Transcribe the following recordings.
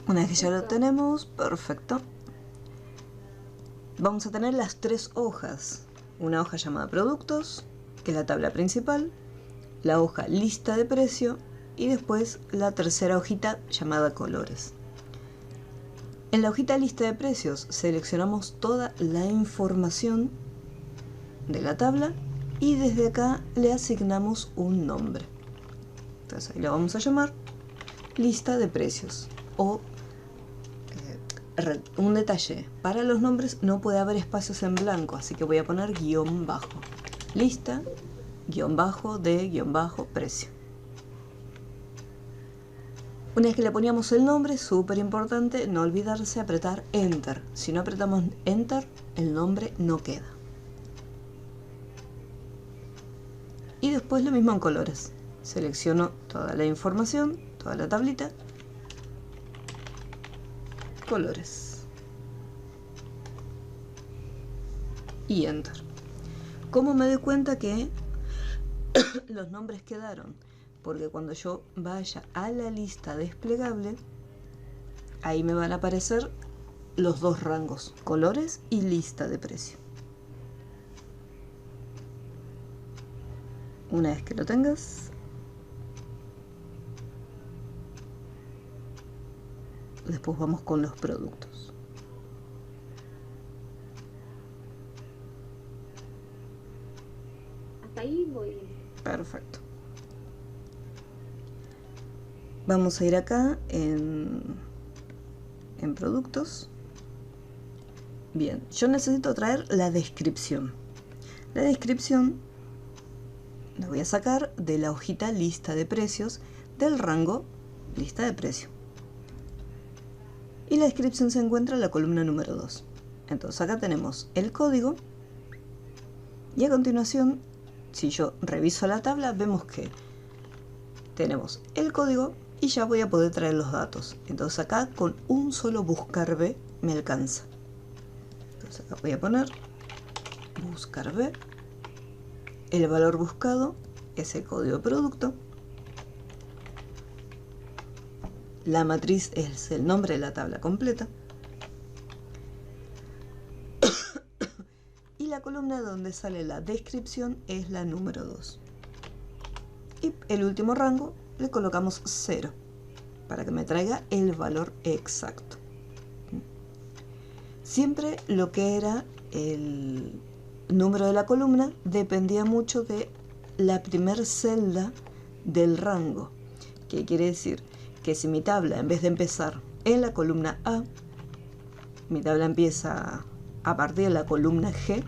Una vez que ya lo tenemos, perfecto. Vamos a tener las tres hojas. Una hoja llamada productos, que es la tabla principal, la hoja lista de precio y después la tercera hojita llamada colores. En la hojita lista de precios seleccionamos toda la información de la tabla y desde acá le asignamos un nombre. Entonces ahí lo vamos a llamar lista de precios. O un detalle, para los nombres no puede haber espacios en blanco, así que voy a poner guión bajo. Lista, guión bajo de guión bajo precio. Una vez que le poníamos el nombre, súper importante, no olvidarse apretar Enter. Si no apretamos Enter, el nombre no queda. Y después lo mismo en colores. Selecciono toda la información, toda la tablita. Colores. Y Enter. ¿Cómo me doy cuenta que los nombres quedaron? Porque cuando yo vaya a la lista desplegable, ahí me van a aparecer los dos rangos, colores y lista de precio. Una vez que lo tengas, después vamos con los productos. Hasta ahí voy bien. Perfecto. Vamos a ir acá en productos. Bien, yo necesito traer la descripción. La descripción la voy a sacar de la hojita lista de precios del rango lista de precio. Y la descripción se encuentra en la columna número 2. Entonces acá tenemos el código y a continuación, si yo reviso la tabla, vemos que tenemos el código y ya voy a poder traer los datos. Entonces acá con un solo buscar B me alcanza. Entonces acá voy a poner buscar B. El valor buscado es el código de producto. La matriz es el nombre de la tabla completa. Y la columna donde sale la descripción es la número 2. Y el último rango le colocamos 0 para que me traiga el valor exacto. Siempre lo que era el número de la columna dependía mucho de la primer celda del rango. ¿Qué quiere decir? Que si mi tabla, en vez de empezar en la columna A, mi tabla empieza a partir de la columna G,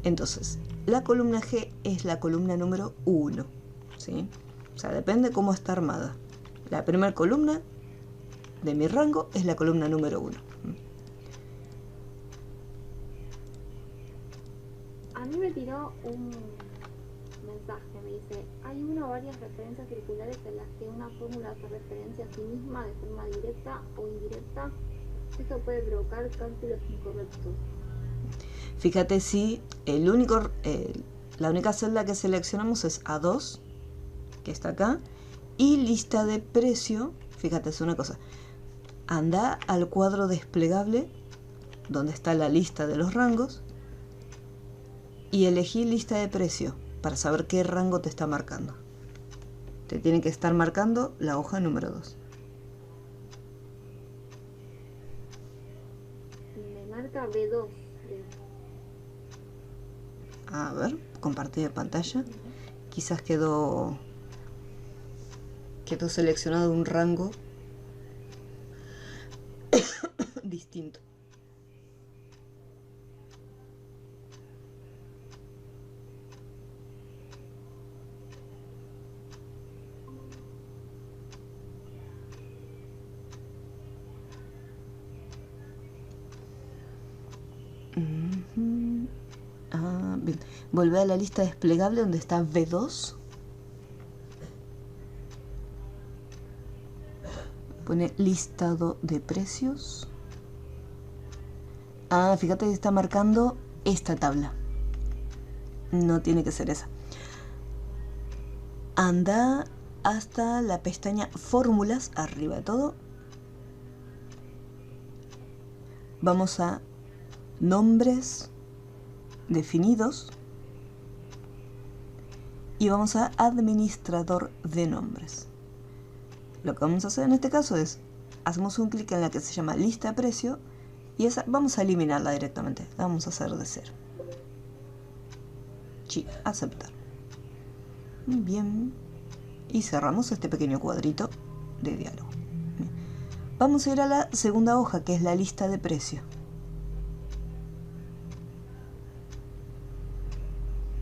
entonces la columna G es la columna número 1, ¿sí? O sea, depende cómo está armada. La primera columna de mi rango es la columna número 1. A mí me tiró un mensaje, me dice, hay una o varias referencias circulares en las que una fórmula se referencia a sí misma de forma directa o indirecta. Esto puede provocar cálculos incorrectos. Fíjate si la única celda que seleccionamos es A2, que está acá, y lista de precio. Fíjate, es una cosa. Anda al cuadro desplegable, donde está la lista de los rangos, y elegí lista de precio para saber qué rango te está marcando. Te tiene que estar marcando la hoja número 2. Me marca B2. A ver, compartir pantalla. Quizás quedó seleccionado un rango distinto. Bien. Volvé a la lista desplegable donde está B2. Pone listado de precios. Fíjate que está marcando esta tabla. No tiene que ser esa. Anda hasta la pestaña fórmulas, arriba de todo. vamos a nombres definidos y vamos a administrador de nombres. Lo que vamos a hacer en este caso es, hacemos un clic en la que se llama lista de precio y esa vamos a eliminarla directamente, la vamos a hacer de cero. Sí, aceptar. Bien, y cerramos este pequeño cuadrito de diálogo. Bien. Vamos a ir a la segunda hoja, que es la lista de precio.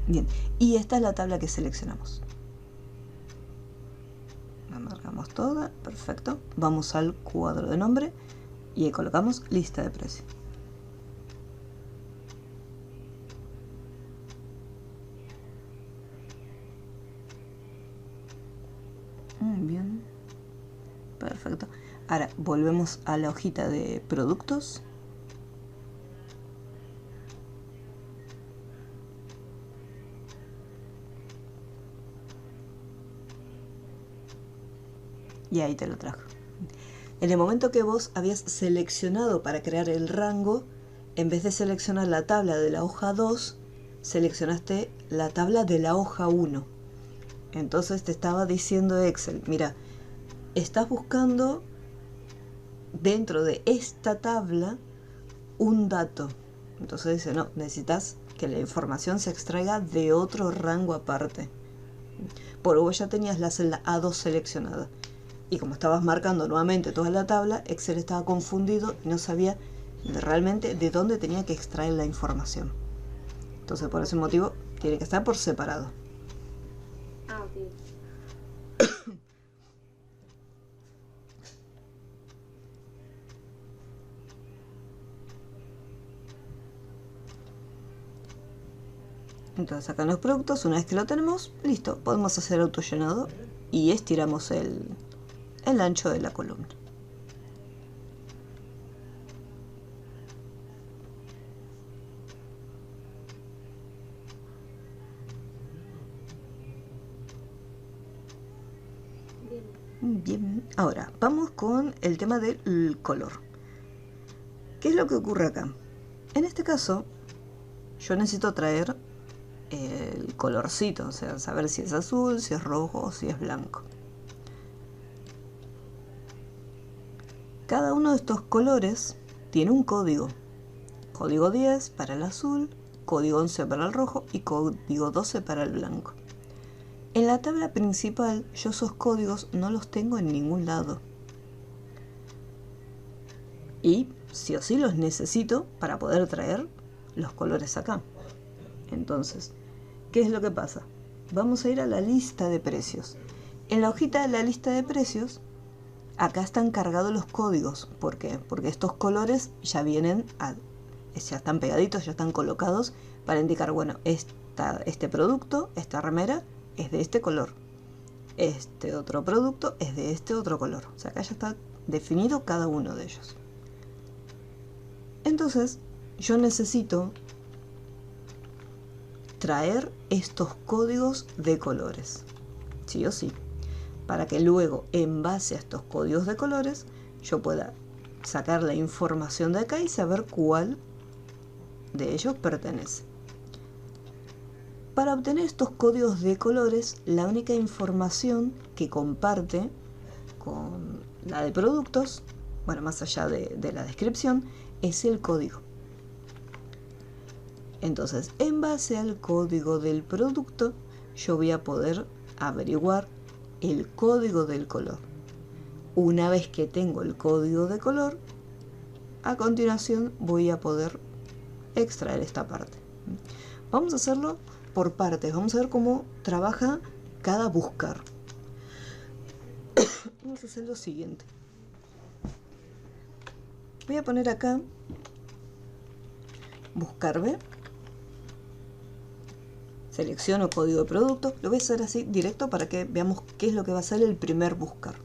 Bien, y esta es la tabla que seleccionamos. La marcamos toda, perfecto. Vamos al cuadro de nombre y ahí colocamos lista de precio. Bien, perfecto. Ahora volvemos a la hojita de productos. Y ahí te lo trajo. En el momento que vos habías seleccionado para crear el rango, en vez de seleccionar la tabla de la hoja 2, seleccionaste la tabla de la hoja 1. Entonces te estaba diciendo Excel, mira, estás buscando dentro de esta tabla un dato. Entonces dice, no, necesitas que la información se extraiga de otro rango aparte. Porque vos ya tenías la celda A2 seleccionada. Y como estabas marcando nuevamente toda la tabla, Excel estaba confundido y no sabía realmente de dónde tenía que extraer la información. Entonces por ese motivo tiene que estar por separado. Ah, ok. Entonces acá en los productos, una vez que lo tenemos, listo, podemos hacer autollenado y estiramos el ancho de la columna. Bien, ahora vamos con el tema del color. ¿Qué es lo que ocurre acá? En este caso, yo necesito traer el colorcito, o sea, saber si es azul, si es rojo o si es blanco. Cada uno de estos colores tiene un código. Código 10 para el azul, código 11 para el rojo y código 12 para el blanco. En la tabla principal yo esos códigos no los tengo en ningún lado. Y sí o sí los necesito para poder traer los colores acá. Entonces, ¿qué es lo que pasa? Vamos a ir a la lista de precios. En la hojita de la lista de precios, acá están cargados los códigos. ¿Por qué? Porque estos colores ya vienen, ya están pegaditos, ya están colocados para indicar, bueno, este producto, esta remera, es de este color. Este otro producto es de este otro color. O sea, acá ya está definido cada uno de ellos. Entonces, yo necesito traer estos códigos de colores, sí o sí, para que luego, en base a estos códigos de colores, yo pueda sacar la información de acá y saber cuál de ellos pertenece. Para obtener estos códigos de colores, la única información que comparte con la de productos, bueno, más allá de la descripción, es el código. Entonces, en base al código del producto, yo voy a poder averiguar el código del color. Una vez que tengo el código de color, a continuación voy a poder extraer esta parte. Vamos a hacerlo por partes. Vamos a ver cómo trabaja cada buscar. Vamos a hacer lo siguiente. Voy a poner acá buscar B. Selecciono código de producto. Lo voy a hacer así directo para que veamos qué es lo que va a ser el primer buscar.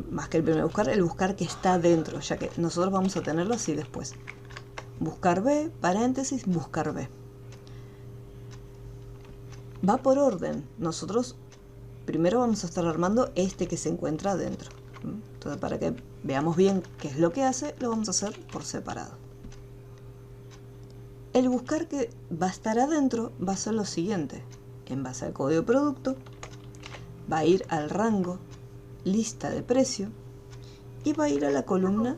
Más que el primer buscar, el buscar que está dentro, ya que nosotros vamos a tenerlo así después. Buscar B, paréntesis, buscar B. Va por orden. Nosotros primero vamos a estar armando este que se encuentra adentro. Entonces, para que veamos bien qué es lo que hace, lo vamos a hacer por separado. El buscar que va a estar adentro va a ser lo siguiente. En base al código de producto, va a ir al rango, lista de precio, y va a ir a la columna...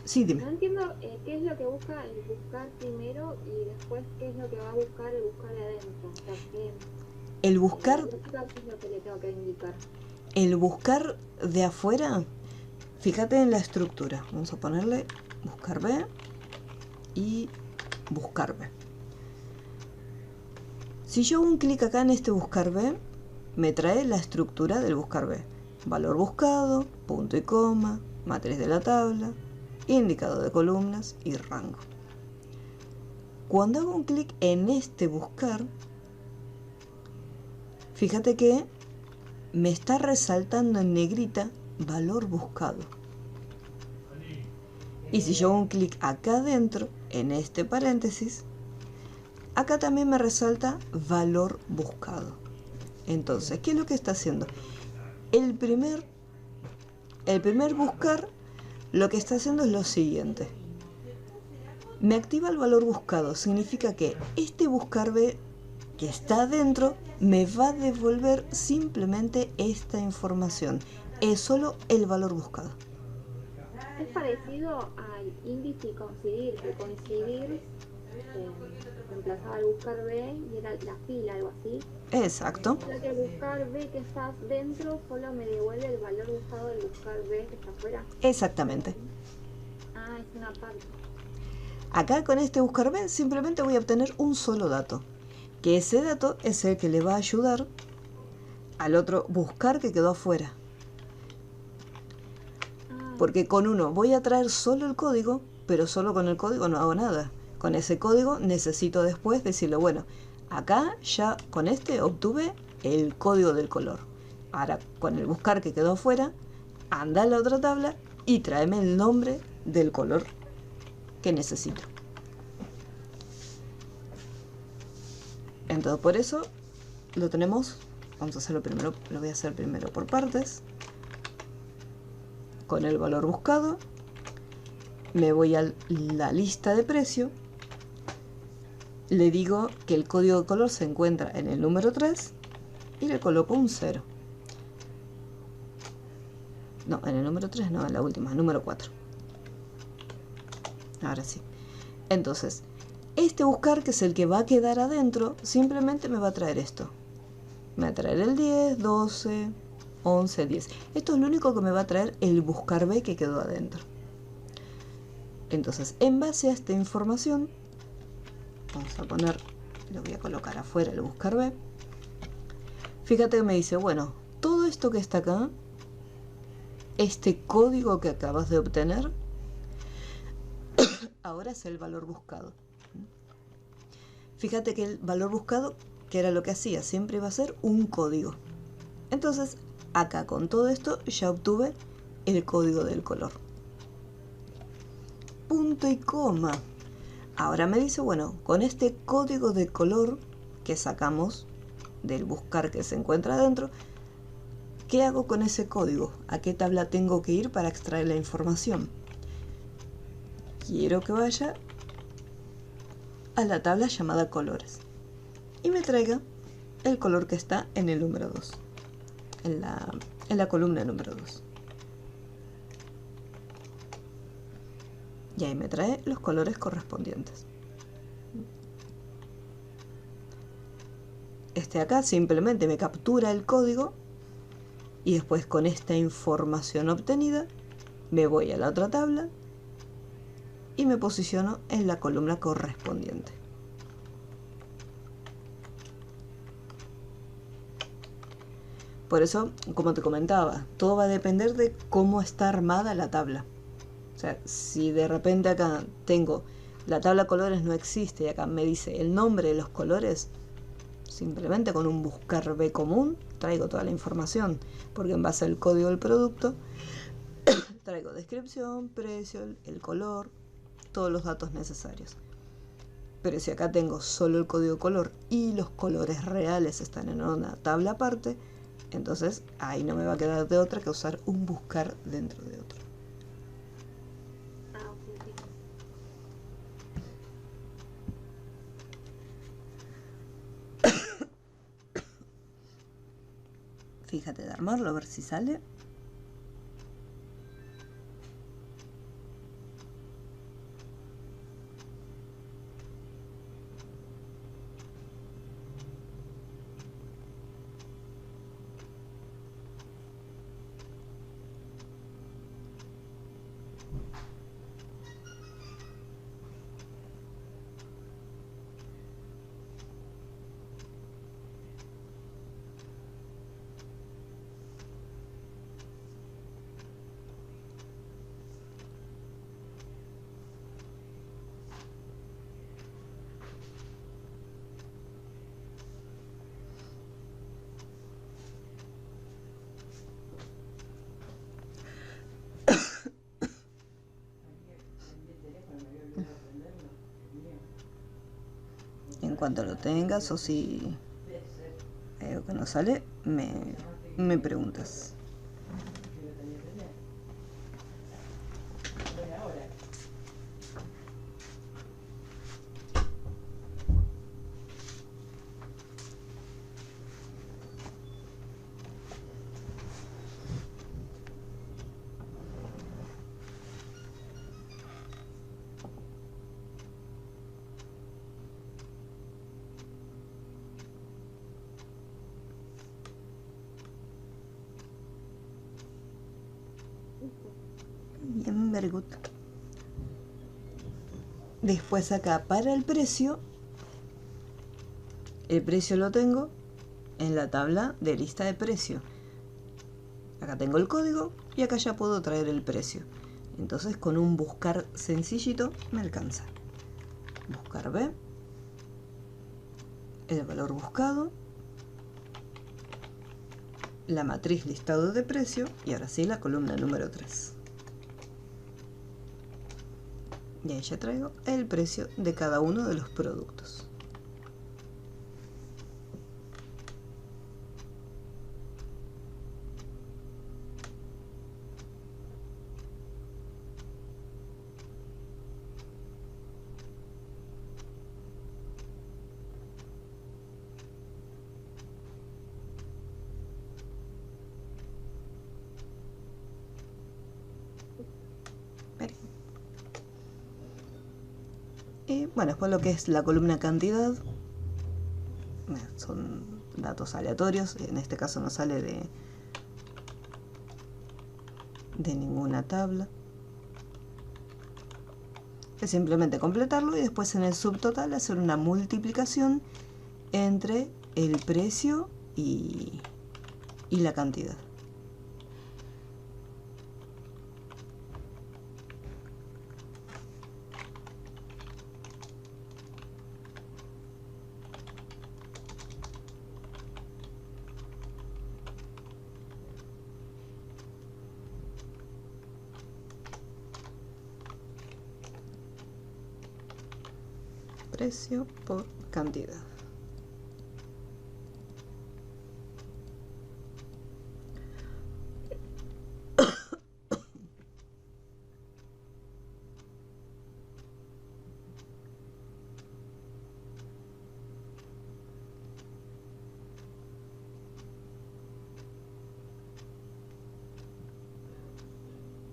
Sí, dime. No entiendo qué es lo que busca el buscar primero y después qué es lo que va a buscar el buscar de adentro. O sea, el buscar... ¿qué es lo que le tengo que indicar? El buscar de afuera, fíjate en la estructura. Vamos a ponerle buscar B y buscar B. Si yo hago un clic acá en este buscar B, me trae la estructura del buscar B. Valor buscado, punto y coma, matriz de la tabla, indicador de columnas y rango. Cuando hago un clic en este buscar, fíjate que me está resaltando en negrita valor buscado. Y si yo hago un clic acá adentro, en este paréntesis, acá también me resalta valor buscado. Entonces, ¿qué es lo que está haciendo? El primer buscar, lo que está haciendo es lo siguiente. Me activa el valor buscado. Significa que este buscar B que está adentro me va a devolver simplemente esta información. Es solo el valor buscado. Es parecido al índice y coincidir, que coincidir reemplazaba el buscar B y era la fila, algo así. Exacto. O sea que el buscar B que está dentro solo me devuelve el valor buscado del buscar B que está afuera. Exactamente. Ah, es una parte. Acá con este buscar B simplemente voy a obtener un solo dato. Que ese dato es el que le va a ayudar al otro buscar que quedó afuera. Porque con uno voy a traer solo el código, pero solo con el código no hago nada. Con ese código necesito después decirle, bueno, acá ya con este obtuve el código del color. Ahora con el buscar que quedó afuera, anda a la otra tabla y tráeme el nombre del color que necesito. Entonces por eso lo tenemos, vamos a hacerlo primero, lo voy a hacer primero por partes. Con el valor buscado, me voy a la lista de precio, le digo que el código de color se encuentra en el número 3 y le coloco un 0. No, en el número 3 no, en la última, número 4. Ahora sí. Entonces, este buscar, que es el que va a quedar adentro, simplemente me va a traer esto. Me va a traer el 10, 12, 11, 10. Esto es lo único que me va a traer el buscar B que quedó adentro. Entonces, en base a esta información, vamos a poner, lo voy a colocar afuera el buscar B. Fíjate que me dice, bueno, todo esto que está acá, este código que acabas de obtener, ahora es el valor buscado. Fíjate que el valor buscado, que era lo que hacía, siempre iba a ser un código. Entonces, acá con todo esto ya obtuve el código del color. Punto y coma. Ahora me dice, bueno, con este código de color que sacamos del buscar que se encuentra adentro, ¿qué hago con ese código? ¿A qué tabla tengo que ir para extraer la información? Quiero que vaya a la tabla llamada colores y me traiga el color que está en el número 2, en la columna número 2. Y ahí me trae los colores correspondientes. Este de acá simplemente me captura el código y después con esta información obtenida me voy a la otra tabla y me posiciono en la columna correspondiente. Por eso, como te comentaba, todo va a depender de cómo está armada la tabla. O sea, si de repente acá tengo la tabla colores no existe y acá me dice el nombre de los colores, simplemente con un buscar B común traigo toda la información, porque en base al código del producto traigo descripción, precio, el color, todos los datos necesarios. Pero si acá tengo solo el código color y los colores reales están en una tabla aparte, entonces ahí no me va a quedar de otra que usar un buscar dentro de otro. Fíjate de armarlo a ver si sale. En cuanto lo tengas o si hay algo que no sale, me preguntas. Bien, very good. Después acá para el precio lo tengo en la tabla de lista de precio. Acá tengo el código y acá ya puedo traer el precio. Entonces con un buscar sencillito me alcanza. Buscar B, el valor buscado, la matriz listado de precio y ahora sí la columna número 3. Y ahí ya traigo el precio de cada uno de los productos. Y bueno, después lo que es la columna cantidad, son datos aleatorios, en este caso no sale de ninguna tabla. Es simplemente completarlo y después en el subtotal hacer una multiplicación entre el precio y la cantidad. Precio por cantidad.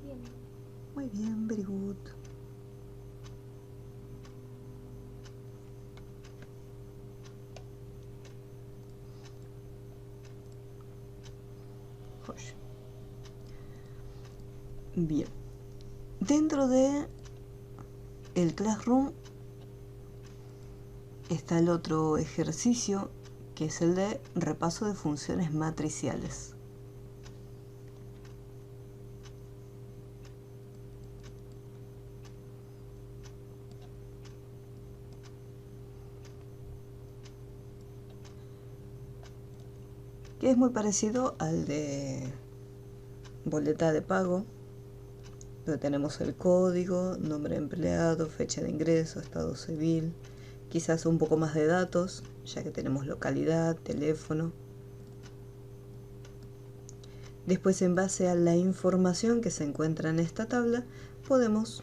Bien. Muy bien, very good. Bien, dentro de el Classroom está el otro ejercicio que es el de repaso de funciones matriciales. Que es muy parecido al de boleta de pago, donde tenemos el código, nombre de empleado, fecha de ingreso, estado civil, quizás un poco más de datos, ya que tenemos localidad, teléfono. Después, en base a la información que se encuentra en esta tabla, podemos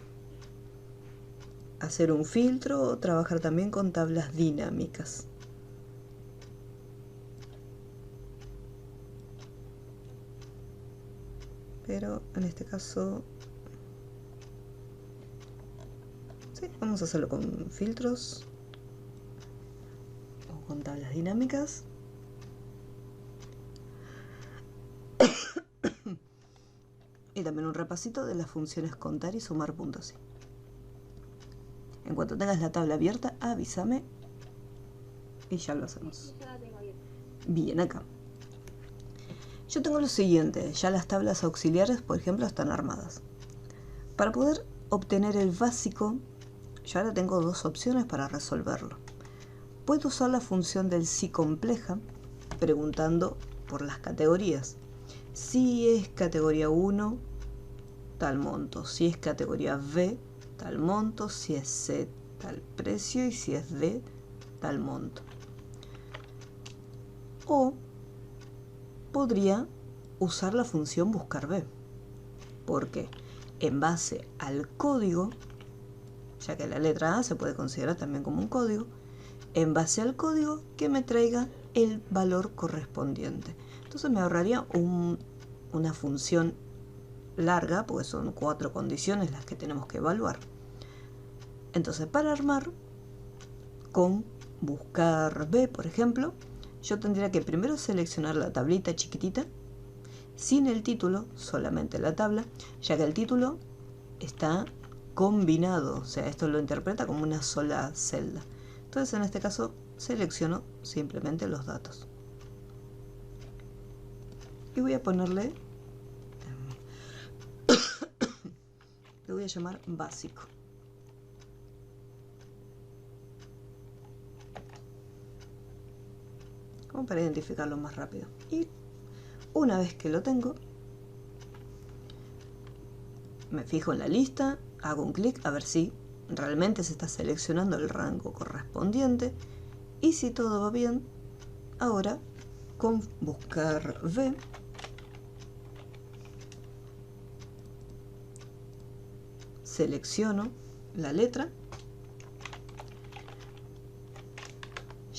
hacer un filtro o trabajar también con tablas dinámicas. pero en este caso sí, vamos a hacerlo con filtros o con tablas dinámicas. Y también un repasito de las funciones contar y sumar puntos. En cuanto tengas la tabla abierta, avísame y ya lo hacemos. Ya la tengo abierta. Bien, acá. Yo tengo lo siguiente, ya las tablas auxiliares, por ejemplo, están armadas. Para poder obtener el básico, yo ahora tengo dos opciones para resolverlo. Puedo usar la función del si compleja, preguntando por las categorías. Si es categoría 1, tal monto. Si es categoría B, tal monto. Si es C, tal precio. Y si es D, tal monto. O podría usar la función buscar B, porque en base al código, ya que la letra A se puede considerar también como un código, en base al código que me traiga el valor correspondiente. Entonces me ahorraría una función larga, porque son 4 condiciones las que tenemos que evaluar. Entonces, para armar con buscar B, por ejemplo, yo tendría que primero seleccionar la tablita chiquitita, sin el título, solamente la tabla, ya que el título está combinado, o sea, esto lo interpreta como una sola celda. Entonces, en este caso, selecciono simplemente los datos. Y voy a ponerle, le voy a llamar básico. Como para identificarlo más rápido. Y una vez que lo tengo, me fijo en la lista, hago un clic a ver si realmente se está seleccionando el rango correspondiente. Y si todo va bien, ahora con buscar B, selecciono la letra,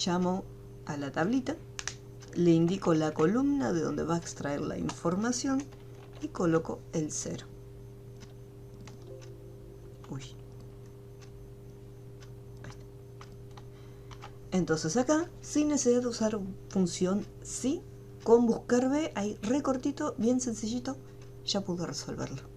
llamo a la tablita, le indico la columna de donde va a extraer la información y coloco el 0. Entonces acá, sin necesidad de usar función si, con buscar B, ahí recortito, bien sencillito, ya pude resolverlo.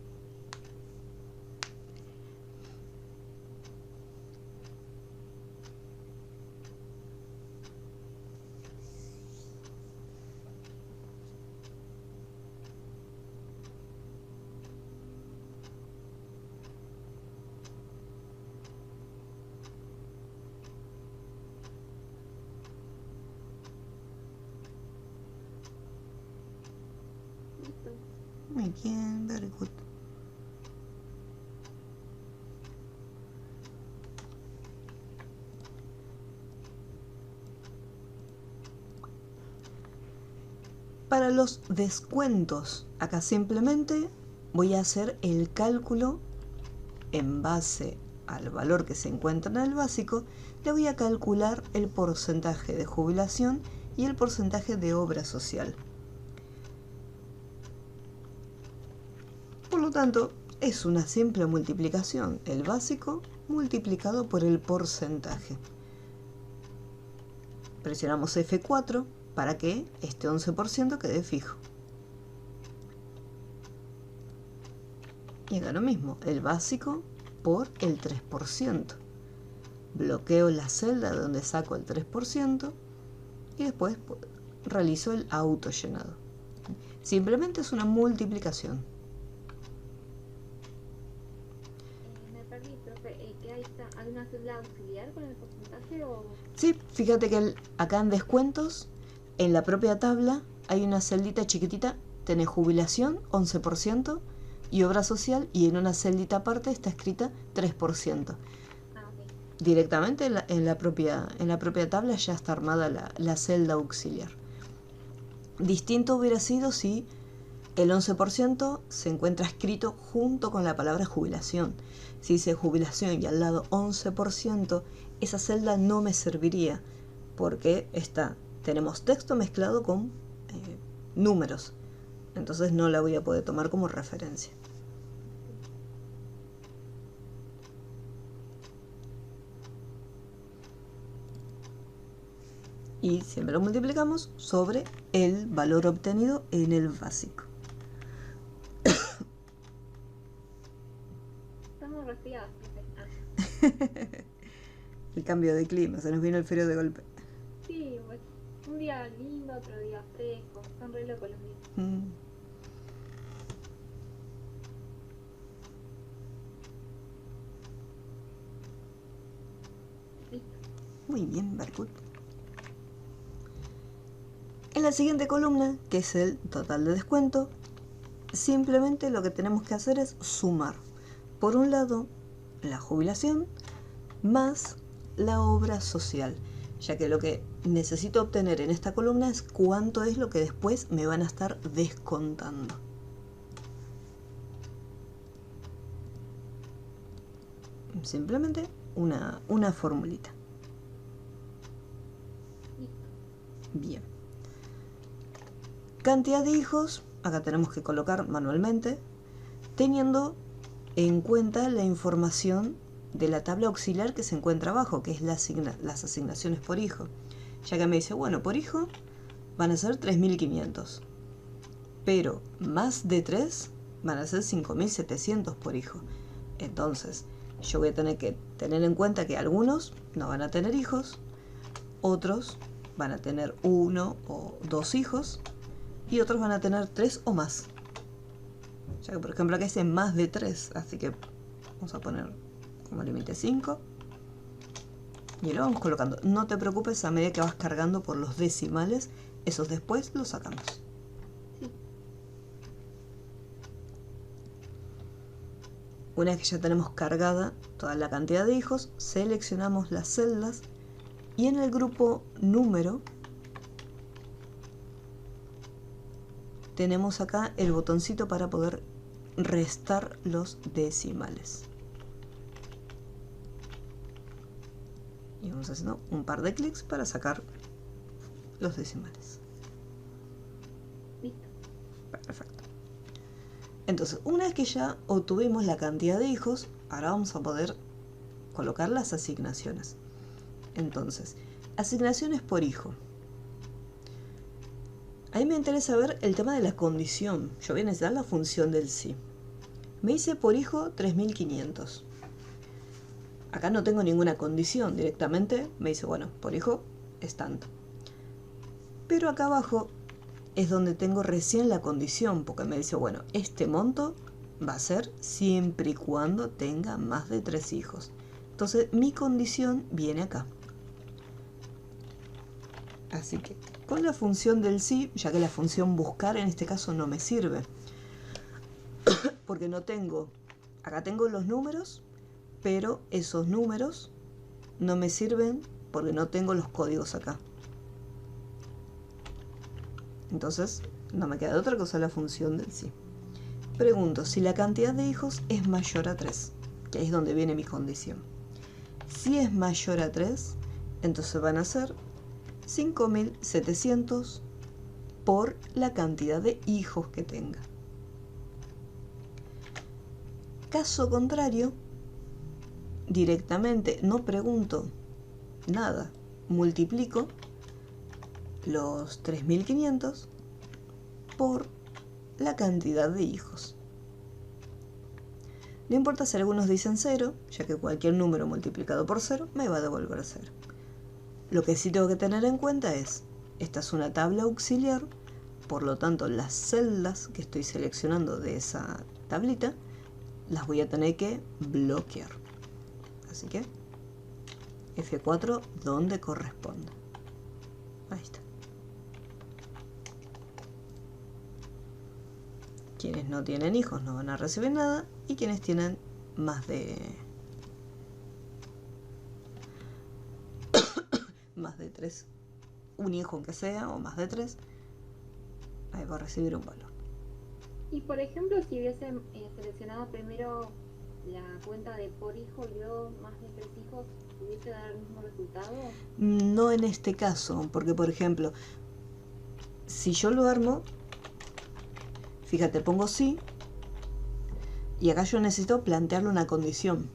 Muy bien, very good. Para los descuentos, acá simplemente voy a hacer el cálculo en base al valor que se encuentra en el básico. Le voy a calcular el porcentaje de jubilación y el porcentaje de obra social. Por lo tanto, es una simple multiplicación, el básico multiplicado por el porcentaje. Presionamos F4 para que este 11% quede fijo. Y da lo mismo, el básico por el 3%. Bloqueo la celda de donde saco el 3% y después realizo el auto llenado. Simplemente es una multiplicación. ¿Hay una celda auxiliar con el porcentaje o...? Sí, fíjate que acá en descuentos, en la propia tabla, hay una celdita chiquitita, tenés jubilación, 11%, y obra social, y en una celdita aparte está escrita 3%. Okay. Directamente en la propia tabla ya está armada la celda auxiliar. Distinto hubiera sido si el 11% se encuentra escrito junto con la palabra jubilación. Si dice jubilación y al lado 11%, esa celda no me serviría porque tenemos texto mezclado con números. Entonces no la voy a poder tomar como referencia. Y siempre lo multiplicamos sobre el valor obtenido en el básico. Estamos resfriados. El cambio de clima, se nos vino el frío de golpe. Sí, pues, un día lindo, otro día fresco. Son re locos los días. Listo. Muy bien, Berkut. En la siguiente columna, que es el total de descuento, simplemente lo que tenemos que hacer es sumar. Por un lado, la jubilación más la obra social, ya que lo que necesito obtener en esta columna es cuánto es lo que después me van a estar descontando. Simplemente una formulita. Bien. Cantidad de hijos, acá tenemos que colocar manualmente, teniendo en cuenta la información de la tabla auxiliar que se encuentra abajo, que es las asignaciones por hijo. Ya que me dice, bueno, por hijo van a ser 3.500, pero más de 3 van a ser 5.700 por hijo. Entonces, yo voy a tener que tener en cuenta que algunos no van a tener hijos, otros van a tener 1 o 2 hijos, y otros van a tener 3 o más. Ya que, por ejemplo, acá dice más de 3, así que vamos a poner como límite 5. Y lo vamos colocando. No te preocupes, a medida que vas cargando por los decimales, esos después los sacamos. Sí. Una vez que ya tenemos cargada toda la cantidad de hijos, seleccionamos las celdas y en el grupo número tenemos acá el botoncito para poder restar los decimales. Y vamos haciendo un par de clics para sacar los decimales. Listo. Perfecto. Entonces, una vez que ya obtuvimos la cantidad de hijos, ahora vamos a poder colocar las asignaciones. Entonces, asignaciones por hijo. A mí me interesa ver el tema de la condición. Yo voy a necesitar la función del sí. Me dice por hijo 3.500. Acá no tengo ninguna condición. Directamente me dice, bueno, por hijo es tanto. Pero acá abajo es donde tengo recién la condición, porque me dice, bueno, este monto va a ser siempre y cuando tenga más de 3 hijos. Entonces mi condición viene acá. Así que con la función del sí, ya que la función buscar en este caso no me sirve, porque no tengo, acá tengo los números, pero esos números no me sirven porque no tengo los códigos acá. Entonces no me queda otra cosa la función del sí. Pregunto si la cantidad de hijos es mayor a 3, que ahí es donde viene mi condición. Si es mayor a 3, entonces van a ser 5.700 por la cantidad de hijos que tenga. Caso contrario, directamente no pregunto nada, multiplico los 3.500 por la cantidad de hijos. No importa si algunos dicen 0, ya que cualquier número multiplicado por 0 me va a devolver 0. Lo que sí tengo que tener en cuenta es, esta es una tabla auxiliar, por lo tanto las celdas que estoy seleccionando de esa tablita las voy a tener que bloquear. Así que F4 donde corresponda. Ahí está. Quienes no tienen hijos no van a recibir nada, y quienes tienen más de 3, un hijo aunque sea, o más de 3, ahí va a recibir un valor. Y por ejemplo, si hubiese seleccionado primero la cuenta de por hijo y luego más de 3 hijos, ¿hubiese dado el mismo resultado? No en este caso, porque por ejemplo, si yo lo armo, Fíjate, pongo sí, y acá yo necesito plantearle una condición.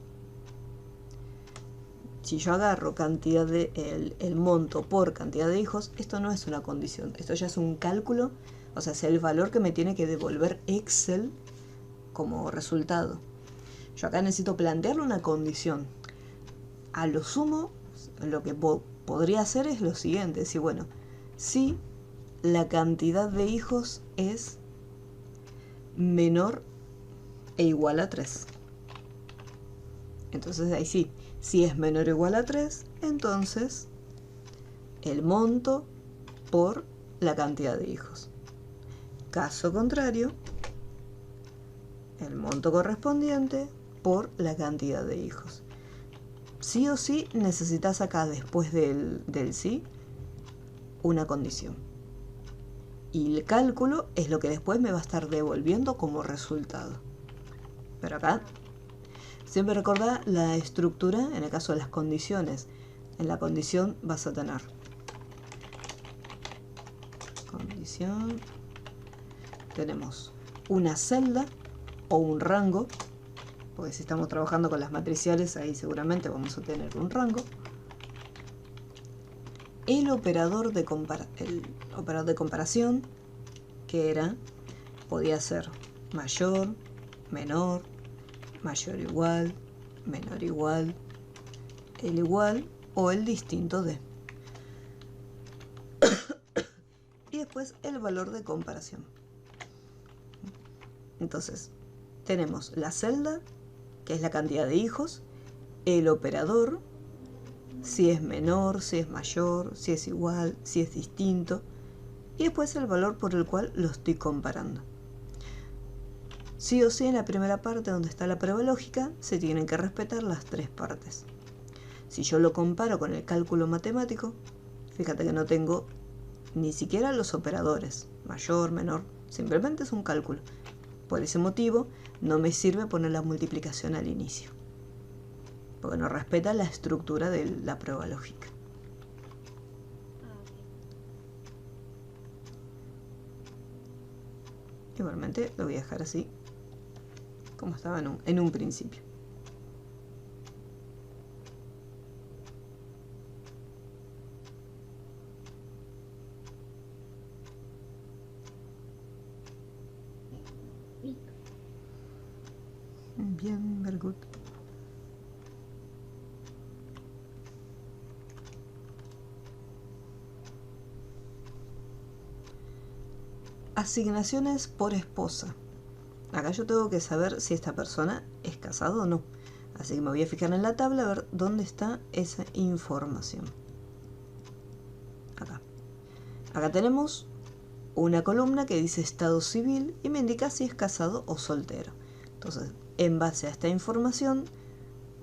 Si yo agarro cantidad de el monto por cantidad de hijos, esto no es una condición, esto ya es un cálculo, o sea, es el valor que me tiene que devolver Excel como resultado. Yo acá necesito plantearle una condición. A lo sumo, lo que podría hacer es lo siguiente, decir, bueno, si la cantidad de hijos es menor e igual a 3. Entonces ahí sí, si es menor o igual a 3, entonces el monto por la cantidad de hijos. Caso contrario, el monto correspondiente por la cantidad de hijos. Sí o sí necesitas acá, después del sí, una condición. Y el cálculo es lo que después me va a estar devolviendo como resultado. Pero acá, siempre recordá la estructura en el caso de las condiciones. En la condición vas a tener condición, tenemos una celda o un rango, porque si estamos trabajando con las matriciales, ahí seguramente vamos a tener un rango. El operador de comparación, que podía ser mayor, menor, mayor o igual, menor o igual, el igual o el distinto de. Y después el valor de comparación. Entonces, tenemos la celda, que es la cantidad de hijos, el operador, si es menor, si es mayor, si es igual, si es distinto, y después el valor por el cual lo estoy comparando. Sí o sí, en la primera parte donde está la prueba lógica, se tienen que respetar las tres partes. Si yo lo comparo con el cálculo matemático, fíjate que no tengo ni siquiera los operadores, mayor, menor, simplemente es un cálculo. Por ese motivo, no me sirve poner la multiplicación al inicio, porque no respeta la estructura de la prueba lógica. Igualmente lo voy a dejar así, como estaba en un principio. Bien, very good. Asignaciones por esposa. Acá yo tengo que saber si esta persona es casado o no. Así que me voy a fijar en la tabla a ver dónde está esa información. Acá. Acá tenemos una columna que dice estado civil y me indica si es casado o soltero. Entonces, en base a esta información,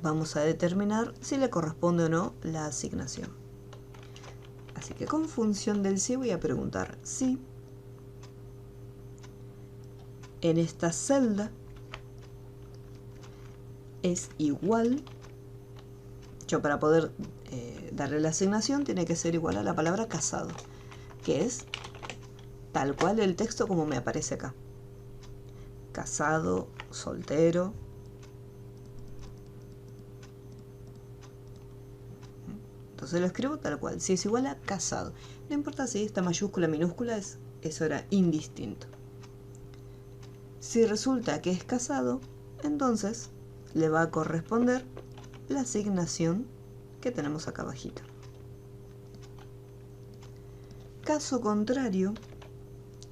vamos a determinar si le corresponde o no la asignación. Así que con función del sí voy a preguntar si en esta celda es igual. Yo para poder darle la asignación tiene que ser igual a la palabra casado, que es tal cual el texto como me aparece acá. Casado, soltero. Entonces lo escribo tal cual. Si es igual a casado. No importa si esta mayúscula, minúscula, eso era indistinto. Si resulta que es casado, entonces le va a corresponder la asignación que tenemos acá abajito. Caso contrario,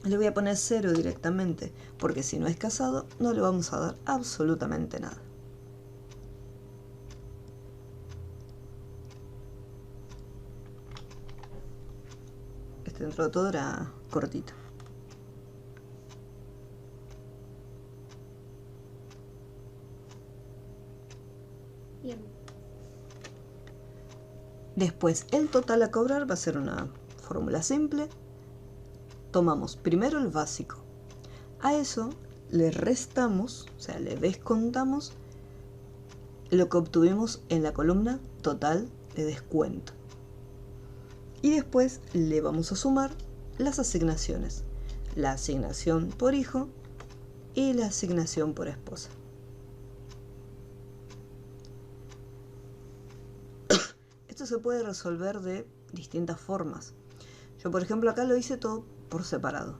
le voy a poner 0 directamente, porque si no es casado, no le vamos a dar absolutamente nada. Este dentro de todo era cortito. Bien. Después, el total a cobrar va a ser una fórmula simple. Tomamos primero el básico. A eso le restamos, o sea, le descontamos lo que obtuvimos en la columna total de descuento. Y después le vamos a sumar las asignaciones. La asignación por hijo y la asignación por esposa. Esto se puede resolver de distintas formas. Yo, por ejemplo, acá lo hice todo por separado.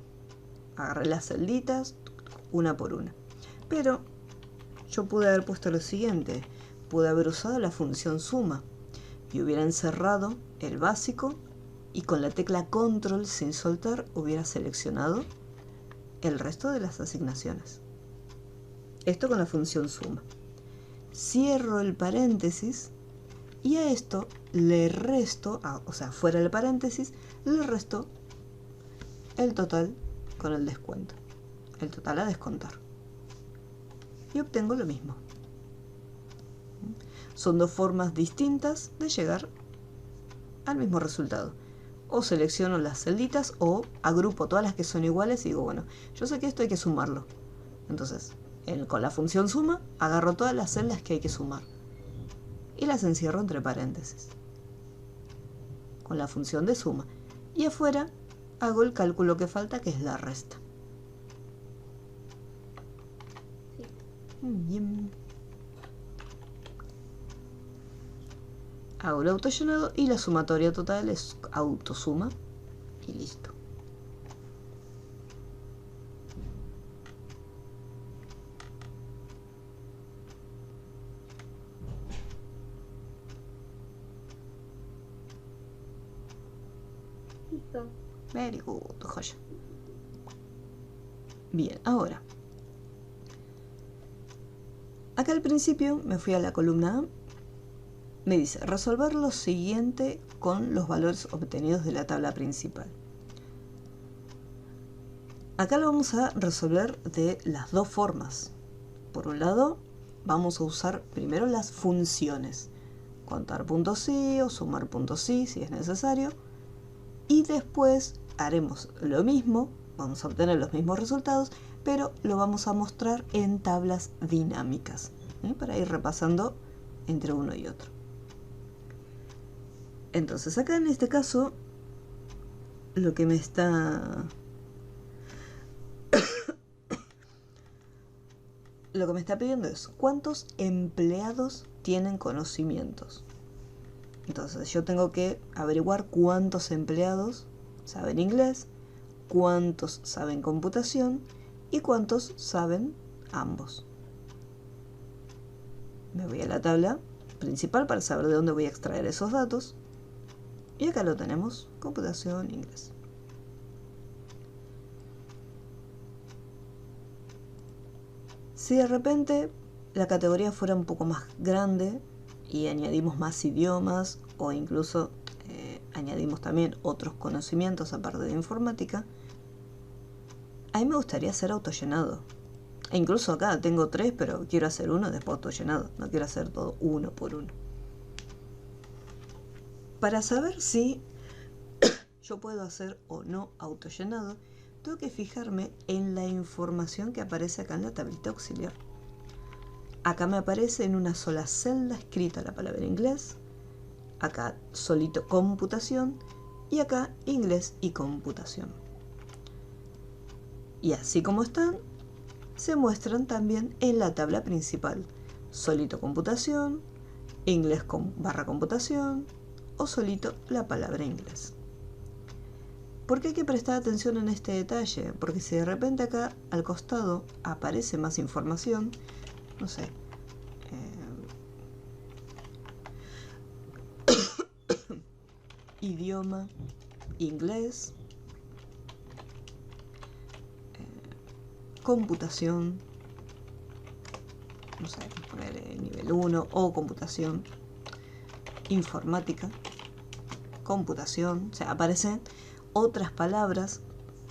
Agarré las celditas, una por una. Pero yo pude haber puesto lo siguiente. Pude haber usado la función suma y hubiera encerrado el básico y con la tecla control sin soltar hubiera seleccionado el resto de las asignaciones. Esto con la función suma. Cierro el paréntesis y a esto le resto, o sea, fuera del paréntesis, le resto el total con el descuento. El total a descontar. Y obtengo lo mismo. Son dos formas distintas de llegar al mismo resultado. O selecciono las celditas o agrupo todas las que son iguales y digo, bueno, yo sé que esto hay que sumarlo. Entonces, con la función suma, agarro todas las celdas que hay que sumar y las encierro entre paréntesis con la función de suma. Y afuera hago el cálculo que falta, que es la resta. Bien. Hago el autollenado y la sumatoria total es autosuma y listo. Listo. Very good, joya. Bien, ahora. Acá al principio me fui a la columna A. Me dice, resolver lo siguiente con los valores obtenidos de la tabla principal. Acá lo vamos a resolver de las dos formas. Por un lado, vamos a usar primero las funciones. Contar puntos sí o sumar puntos sí, si es necesario. Y después haremos lo mismo, vamos a obtener los mismos resultados, pero lo vamos a mostrar en tablas dinámicas, para ir repasando entre uno y otro. Entonces acá en este caso lo que me está pidiendo es cuántos empleados tienen conocimientos. Entonces yo tengo que averiguar cuántos empleados saben inglés, cuántos saben computación y cuántos saben ambos. Me voy a la tabla principal para saber de dónde voy a extraer esos datos. Y acá lo tenemos, computación, inglés. Si de repente la categoría fuera un poco más grande y añadimos más idiomas o incluso añadimos también otros conocimientos aparte de informática, a mí me gustaría hacer autollenado. E incluso acá tengo 3, pero quiero hacer uno después autollenado. No quiero hacer todo uno por uno. Para saber si yo puedo hacer o no autollenado, tengo que fijarme en la información que aparece acá en la tablita auxiliar. Acá me aparece en una sola celda escrita la palabra inglés, acá solito computación y acá inglés y computación. Y así como están, se muestran también en la tabla principal, solito computación, inglés barra computación o solito la palabra inglés. ¿Por qué hay que prestar atención en este detalle? Porque si de repente acá al costado aparece más información, no sé, idioma, inglés, computación, no sé, poner nivel 1 o computación, informática, computación, o sea, aparecen otras palabras,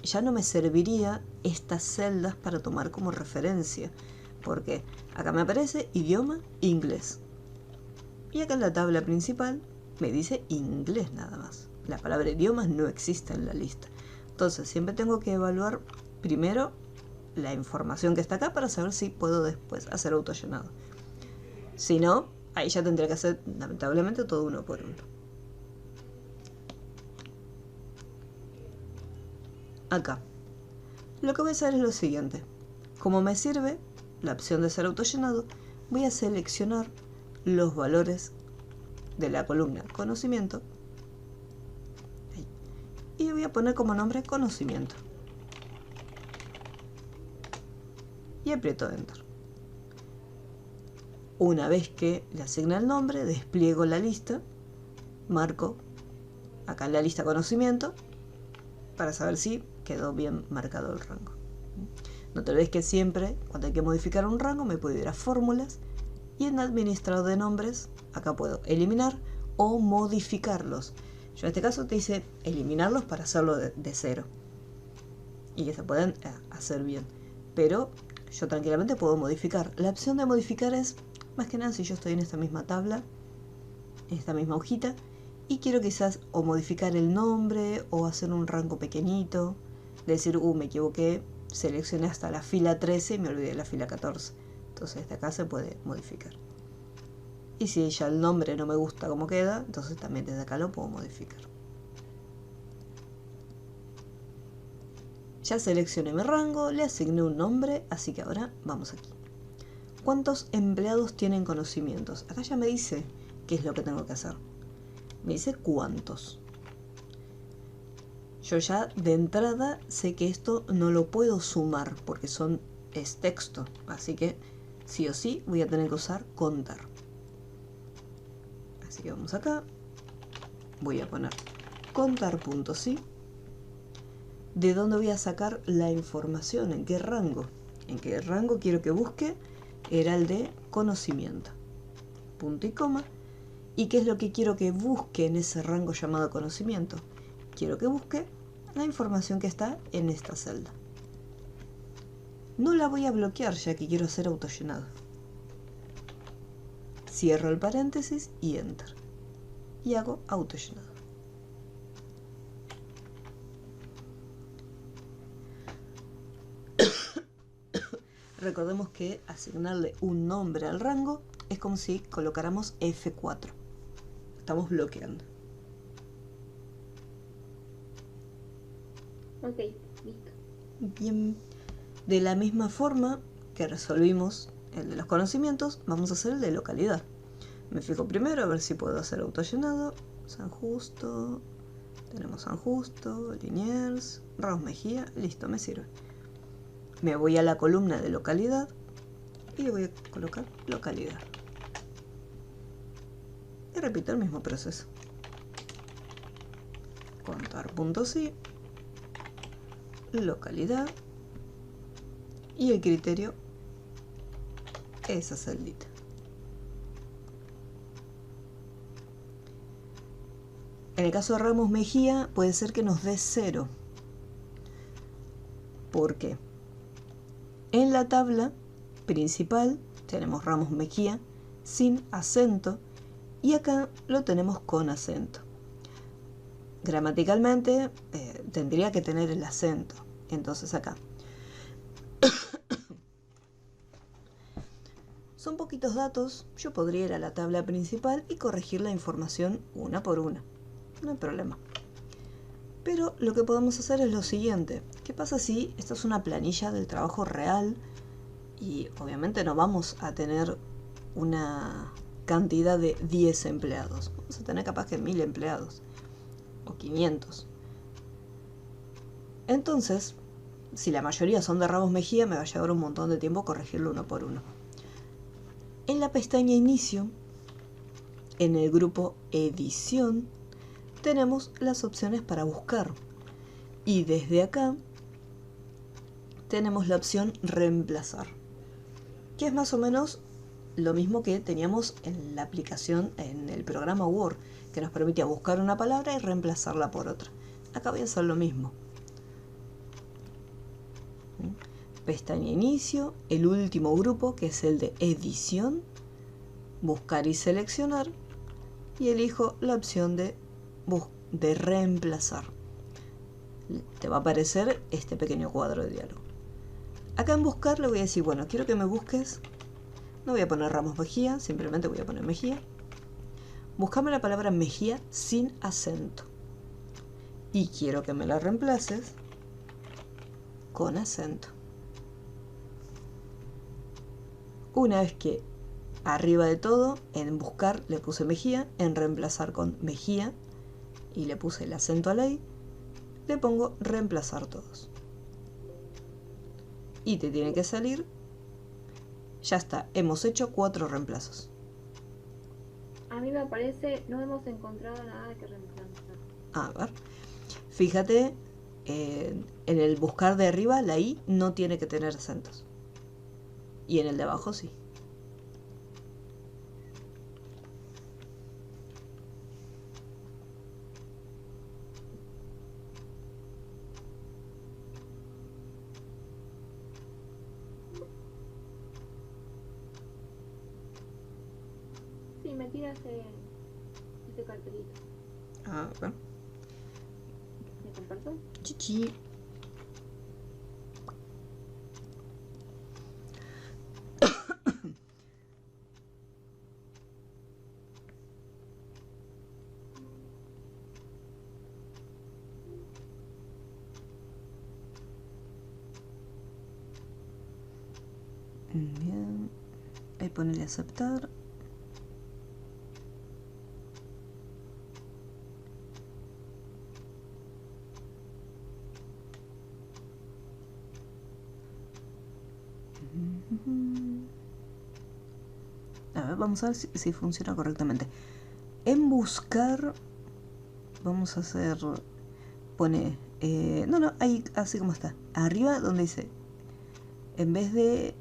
ya no me serviría estas celdas para tomar como referencia, porque acá me aparece idioma, inglés, y acá en la tabla principal me dice inglés nada más. La palabra idiomas no existe en la lista. Entonces siempre tengo que evaluar primero la información que está acá para saber si puedo después hacer autollenado. Si no, ahí ya tendría que hacer lamentablemente todo uno por uno. Acá lo que voy a hacer es lo siguiente. Como me sirve la opción de ser autollenado, voy a seleccionar los valores de la columna conocimiento y voy a poner como nombre conocimiento y aprieto Enter. Una vez que le asigna el nombre, despliego la lista, marco acá en la lista conocimiento para saber si quedó bien marcado el rango. No te olvides que siempre, cuando hay que modificar un rango, me puedo ir a fórmulas y en administrador de nombres, acá puedo eliminar o modificarlos. Yo en este caso te hice eliminarlos para hacerlo de cero y que se puedan hacer bien, pero yo tranquilamente puedo modificar. La opción de modificar es más que nada si yo estoy en esta misma tabla, en esta misma hojita, y quiero quizás o modificar el nombre o hacer un rango pequeñito, decir, me equivoqué, seleccioné hasta la fila 13 y me olvidé de la fila 14. Entonces desde acá se puede modificar. Y si ya el nombre no me gusta como queda, entonces también desde acá lo puedo modificar. Ya seleccioné mi rango, le asigné un nombre, así que ahora vamos aquí. ¿Cuántos empleados tienen conocimientos? Acá ya me dice qué es lo que tengo que hacer. Me dice cuántos. Yo ya de entrada sé que esto no lo puedo sumar porque es texto, así que sí o sí voy a tener que usar contar. Así que vamos acá, voy a poner contar.sí. ¿De dónde voy a sacar la información? ¿En qué rango? ¿En qué rango quiero que busque? Era el de conocimiento. Punto y coma. ¿Y qué es lo que quiero que busque en ese rango llamado conocimiento? Quiero que busque la información que está en esta celda. No la voy a bloquear ya que quiero hacer autollenado. Cierro el paréntesis y Enter. Y hago autollenado. Recordemos que asignarle un nombre al rango es como si colocáramos F4. Estamos bloqueando. Ok, listo. Bien. De la misma forma que resolvimos el de los conocimientos, vamos a hacer el de localidad. Me fijo primero a ver si puedo hacer autollenado. San Justo. Tenemos San Justo, Liniers, Ramos Mejía. Listo, me sirve. Me voy a la columna de localidad y le voy a colocar localidad. Y repito el mismo proceso. Contar.sí, localidad y el criterio esa celdita. En el caso de Ramos Mejía puede ser que nos dé 0. ¿Por qué? En la tabla principal tenemos Ramos Mejía sin acento y acá lo tenemos con acento. Gramaticalmente tendría que tener el acento. Entonces acá. Son poquitos datos, yo podría ir a la tabla principal y corregir la información una por una. No hay problema. Pero lo que podemos hacer es lo siguiente. ¿Qué pasa si esta es una planilla del trabajo real? Y obviamente no vamos a tener una cantidad de 10 empleados. Vamos a tener capaz que 1000 empleados. O 500. Entonces, si la mayoría son de Ramos Mejía, me va a llevar un montón de tiempo corregirlo uno por uno. En la pestaña Inicio, en el grupo Edición, tenemos las opciones para buscar. Y desde acá tenemos la opción Reemplazar, que es más o menos lo mismo que teníamos en la aplicación, en el programa Word, que nos permitía buscar una palabra y reemplazarla por otra. Acá voy a hacer lo mismo. Pestaña Inicio, el último grupo, que es el de Edición, Buscar y Seleccionar, y elijo la opción de Reemplazar. Te va a aparecer este pequeño cuadro de diálogo. Acá en Buscar le voy a decir, bueno, quiero que me busques, no voy a poner Ramos Mejía, simplemente voy a poner Mejía. Buscame la palabra Mejía sin acento. Y quiero que me la reemplaces con acento. Una vez que arriba de todo, en buscar le puse Mejía, en reemplazar con Mejía y le puse el acento a la I, le pongo reemplazar todos. Y te tiene que salir, ya está, hemos hecho 4 reemplazos. A mí me parece, no hemos encontrado nada que reemplazar. A ver, fíjate, en el buscar de arriba la I no tiene que tener acentos. Y en el de abajo sí. Sí, me tira ese cartelito. A ver. ¿Me comparto? Chichi. Bien. Ahí ponele aceptar. A ver, vamos a ver si funciona correctamente. En buscar, vamos a hacer, pone, no, ahí así como está. Arriba donde dice, en vez de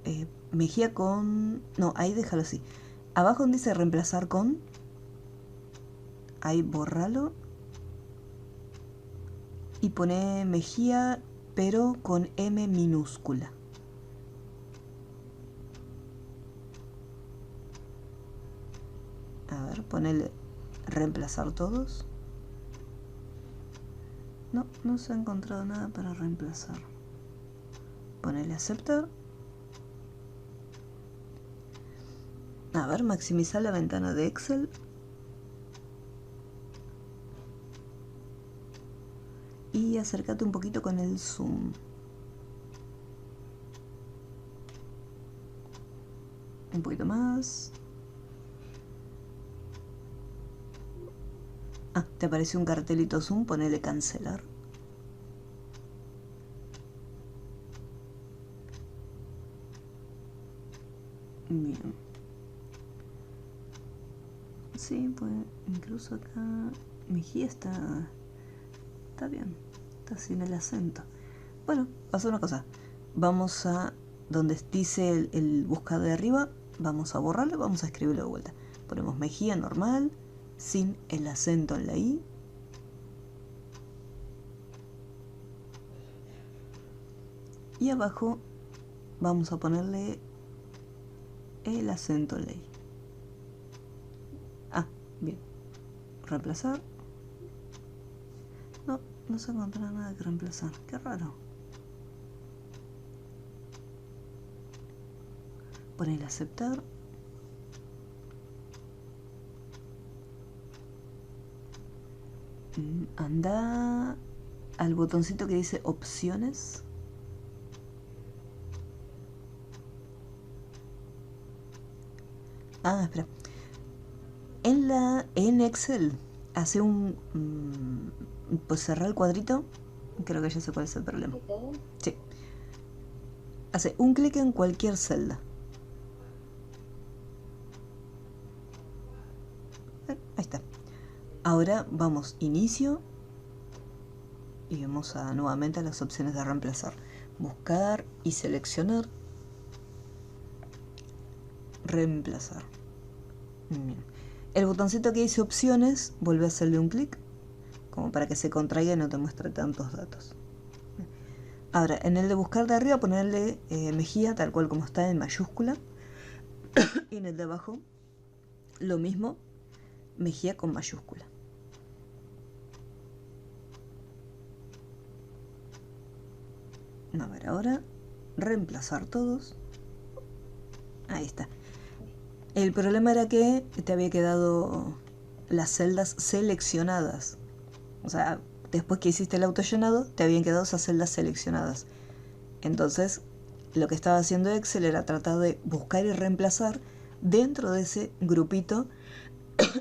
Mejía con, no, ahí déjalo así. Abajo donde dice reemplazar con, ahí borralo. Y pone Mejía, pero con M minúscula. A ver, ponele reemplazar todos. No se ha encontrado nada para reemplazar. Ponele aceptar. A ver, maximizar la ventana de Excel. Y acércate un poquito con el zoom. Un poquito más. Ah, te apareció un cartelito zoom, ponele cancelar. Bien. Sí, pues incluso acá Mejía está bien, está sin el acento. Bueno, pasa una cosa. Vamos a donde dice el buscar de arriba, vamos a borrarlo, vamos a escribirlo de vuelta. Ponemos Mejía normal, sin el acento en la I. Y abajo vamos a ponerle el acento en la I. Ah, bien. Reemplazar. No se encuentra nada que reemplazar. Qué raro. Poner aceptar. Anda al botoncito que dice opciones. Ah, espera. En Excel hace pues cerrar el cuadrito. Creo que ya sé cuál es el problema. Sí. Hace un clic en cualquier celda. Ahí está. Ahora vamos inicio y vamos nuevamente a las opciones de reemplazar. Buscar y seleccionar. Reemplazar. Bien. El botoncito que dice opciones, vuelve a hacerle un clic, como para que se contraiga y no te muestre tantos datos. Ahora, en el de buscar de arriba, ponerle Mejía, tal cual como está en mayúscula. Y en el de abajo, lo mismo, Mejía con mayúscula. A ver, ahora, reemplazar todos. Ahí está. El problema era que te había quedado las celdas seleccionadas. O sea, después que hiciste el autollenado, te habían quedado esas celdas seleccionadas. Entonces, lo que estaba haciendo Excel era tratar de buscar y reemplazar dentro de ese grupito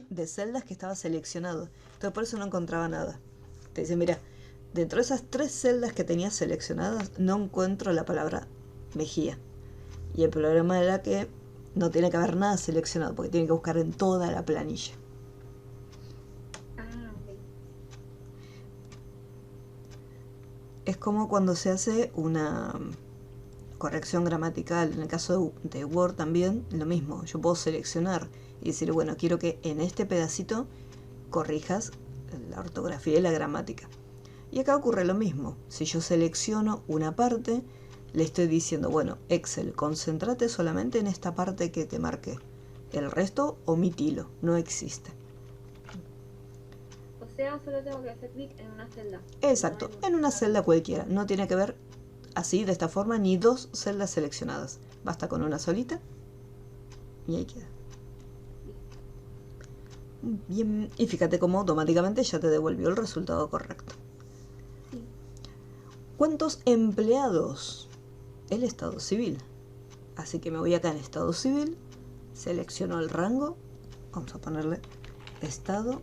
de celdas que estaba seleccionado. Entonces por eso no encontraba nada. Te dice, mira, dentro de esas 3 celdas que tenías seleccionadas no encuentro la palabra Mejía. Y el problema era que no tiene que haber nada seleccionado porque tiene que buscar en toda la planilla. Ok. Es como cuando se hace una corrección gramatical. En el caso de Word también, lo mismo. Yo puedo seleccionar y decir, bueno, quiero que en este pedacito corrijas la ortografía y la gramática. Y acá ocurre lo mismo. Si yo selecciono una parte, le estoy diciendo, bueno, Excel, concéntrate solamente en esta parte que te marqué. El resto, omitilo, no existe. O sea, solo tengo que hacer clic en una celda. Exacto, No en una celda cualquiera. No tiene que ver así, de esta forma, ni 2 celdas seleccionadas. Basta con una solita y ahí queda. Bien, y fíjate cómo automáticamente ya te devolvió el resultado correcto. Sí. ¿Cuántos empleados? El estado civil. Así que me voy acá en estado civil, selecciono el rango, vamos a ponerle estado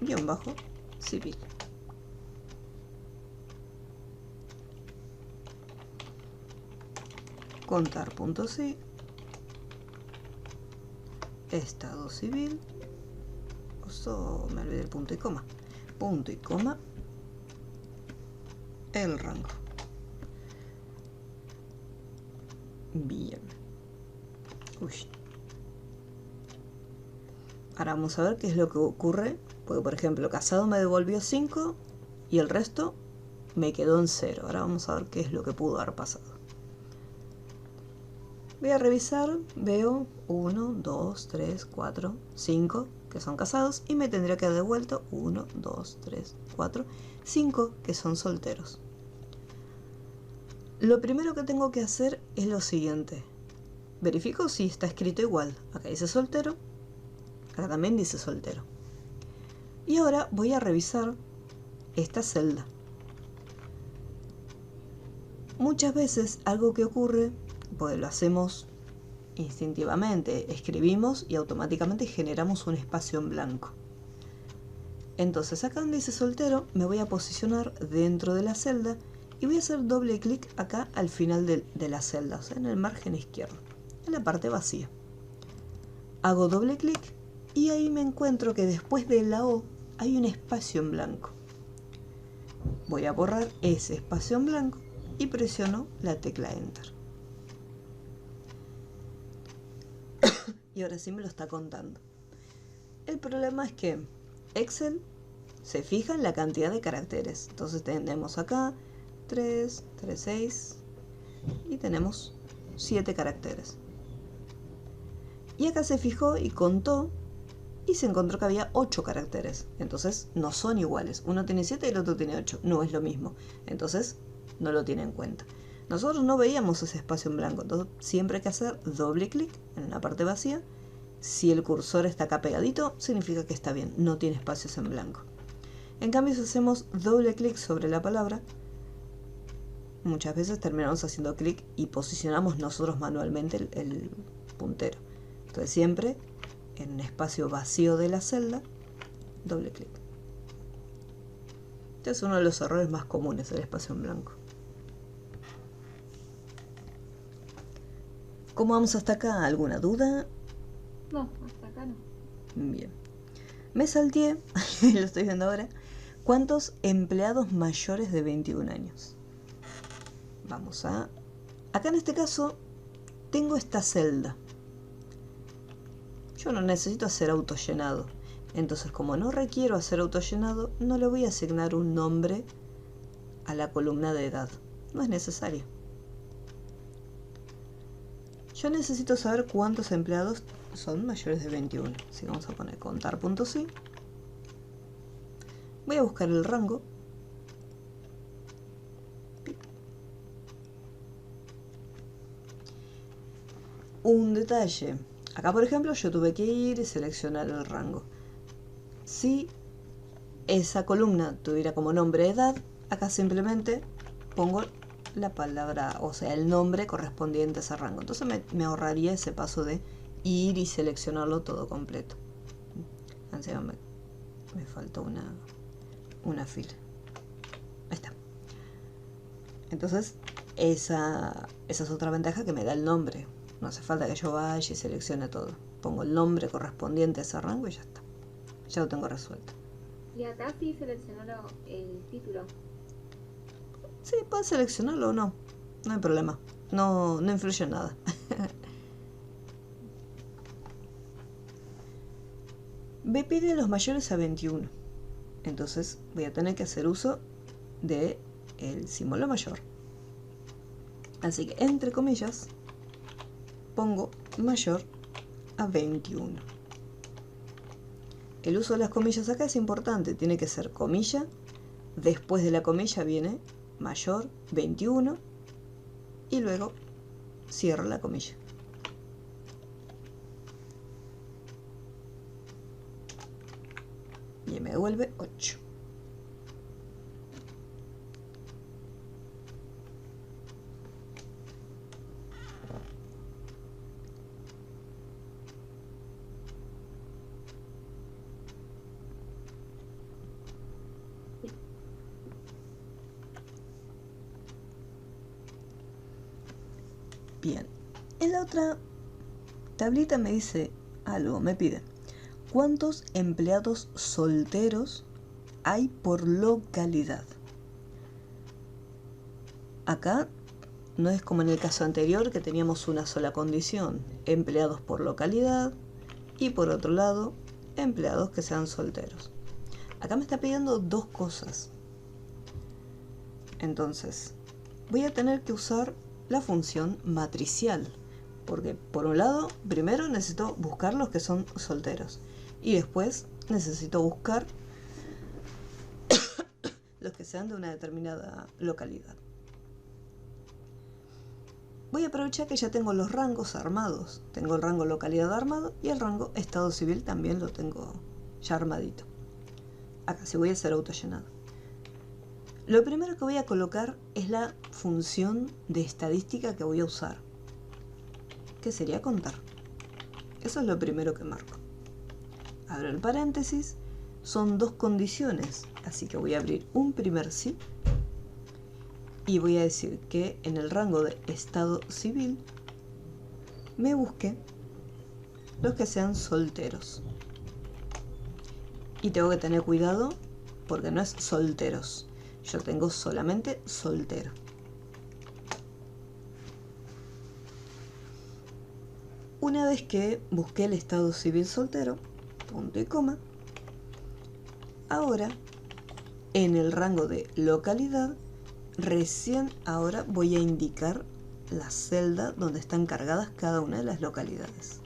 -civil. Contar.si, estado civil, me olvidé el punto y coma, el rango. Bien. Uy. Ahora vamos a ver qué es lo que ocurre. Porque, por ejemplo, casado me devolvió 5 y el resto me quedó en 0. Ahora vamos a ver qué es lo que pudo haber pasado. Voy a revisar. Veo 1, 2, 3, 4, 5 que son casados. Y me tendría que haber devuelto 1, 2, 3, 4, 5 que son solteros. Lo primero que tengo que hacer es lo siguiente. Verifico si está escrito igual. Acá dice soltero. Acá también dice soltero. Y ahora voy a revisar esta celda. Muchas veces algo que ocurre, pues lo hacemos instintivamente. Escribimos y automáticamente generamos un espacio en blanco. Entonces acá donde dice soltero me voy a posicionar dentro de la celda y voy a hacer doble clic acá al final de la celda, o sea, en el margen izquierdo, en la parte vacía. Hago doble clic y ahí me encuentro que después de la O hay un espacio en blanco. Voy a borrar ese espacio en blanco y presiono la tecla Enter. Y ahora sí me lo está contando. El problema es que Excel se fija en la cantidad de caracteres. Entonces tenemos acá 3, 3, 6 y tenemos 7 caracteres. Y acá se fijó y contó y se encontró que había 8 caracteres. Entonces no son iguales. Uno tiene 7 y el otro tiene 8. No es lo mismo. Entonces no lo tiene en cuenta. Nosotros no veíamos ese espacio en blanco. Entonces siempre hay que hacer doble clic en la parte vacía. Si el cursor está acá pegadito, significa que está bien. No tiene espacios en blanco. En cambio, si hacemos doble clic sobre la palabra, muchas veces terminamos haciendo clic y posicionamos nosotros manualmente el puntero. Entonces siempre en un espacio vacío de la celda, doble clic. Este es uno de los errores más comunes del espacio en blanco. ¿Cómo vamos hasta acá? ¿Alguna duda? No, hasta acá no. Bien. Me salteé, lo estoy viendo ahora. ¿Cuántos empleados mayores de 21 años? Vamos a... Acá en este caso tengo esta celda. Yo no necesito hacer autollenado. Entonces, como no requiero hacer autollenado, no le voy a asignar un nombre a la columna de edad. No es necesario. Yo necesito saber cuántos empleados son mayores de 21. Así que vamos a poner contar.si. Voy a buscar el rango. Un detalle. Acá, por ejemplo, yo tuve que ir y seleccionar el rango. Si esa columna tuviera como nombre edad, acá simplemente pongo la palabra, o sea, el nombre correspondiente a ese rango. Entonces me ahorraría ese paso de ir y seleccionarlo todo completo. Encima me faltó una fila. Ahí está. Entonces, esa es otra ventaja que me da el nombre. No hace falta que yo vaya y seleccione todo. Pongo el nombre correspondiente a ese rango y ya está. Ya lo tengo resuelto. Y acá sí seleccionó el título. Sí, puedes seleccionarlo o no. No hay problema. No influye en nada. Me pide los mayores a 21. Entonces voy a tener que hacer uso de el símbolo mayor. Así que entre comillas pongo mayor a 21. El uso de las comillas acá es importante. Tiene que ser comilla. Después de la comilla viene mayor 21 y luego cierro la comilla. Y me devuelve 8. Bien, en la otra tablita me dice algo, me pide ¿cuántos empleados solteros hay por localidad? Acá no es como en el caso anterior que teníamos una sola condición, empleados por localidad y por otro lado, empleados que sean solteros. Acá me está pidiendo dos cosas. Entonces, voy a tener que usar la función matricial, porque por un lado, primero necesito buscar los que son solteros y después necesito buscar los que sean de una determinada localidad. Voy a aprovechar que ya tengo los rangos armados. Tengo el rango localidad armado y el rango estado civil también lo tengo ya armadito. Acá sí voy a hacer autollenado. Lo primero que voy a colocar es la función de estadística que voy a usar, que sería contar. Eso es lo primero que marco. Abro el paréntesis, son dos condiciones, así que voy a abrir un primer sí y voy a decir que en el rango de estado civil me busque los que sean solteros. Y tengo que tener cuidado porque no es solteros. Yo tengo solamente soltero. Una vez que busqué el estado civil soltero, punto y coma, ahora en el rango de localidad, recién ahora voy a indicar la celda donde están cargadas cada una de las localidades.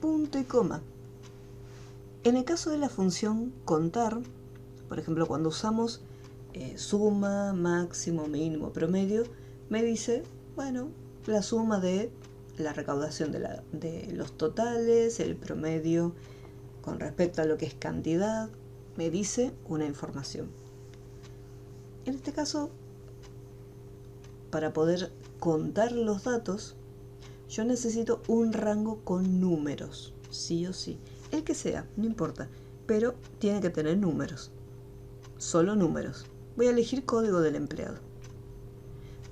Punto y coma. En el caso de la función contar, por ejemplo, cuando usamos suma, máximo, mínimo, promedio, me dice, bueno, la suma de la recaudación de los totales, el promedio con respecto a lo que es cantidad, me dice una información. En este caso, para poder contar los datos, yo necesito un rango con números, sí o sí. El que sea, no importa, pero tiene que tener números. Solo números. Voy a elegir código del empleado.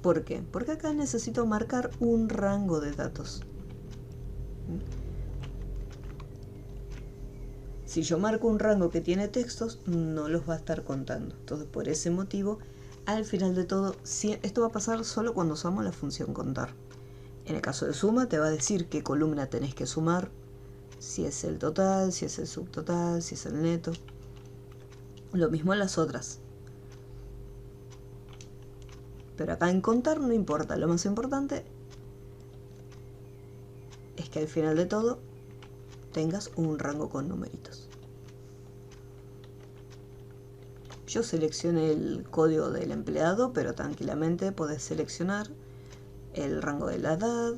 ¿Por qué? Porque acá necesito marcar un rango de datos. Si yo marco un rango que tiene textos, no los va a estar contando. Entonces, por ese motivo, al final de todo, esto va a pasar solo cuando usamos la función contar. En el caso de suma, te va a decir qué columna tenés que sumar, si es el total, si es el subtotal, si es el neto. Lo mismo en las otras. Pero acá en contar no importa, lo más importante es que al final de todo tengas un rango con numeritos. Yo seleccioné el código del empleado, pero tranquilamente podés seleccionar el rango de la edad,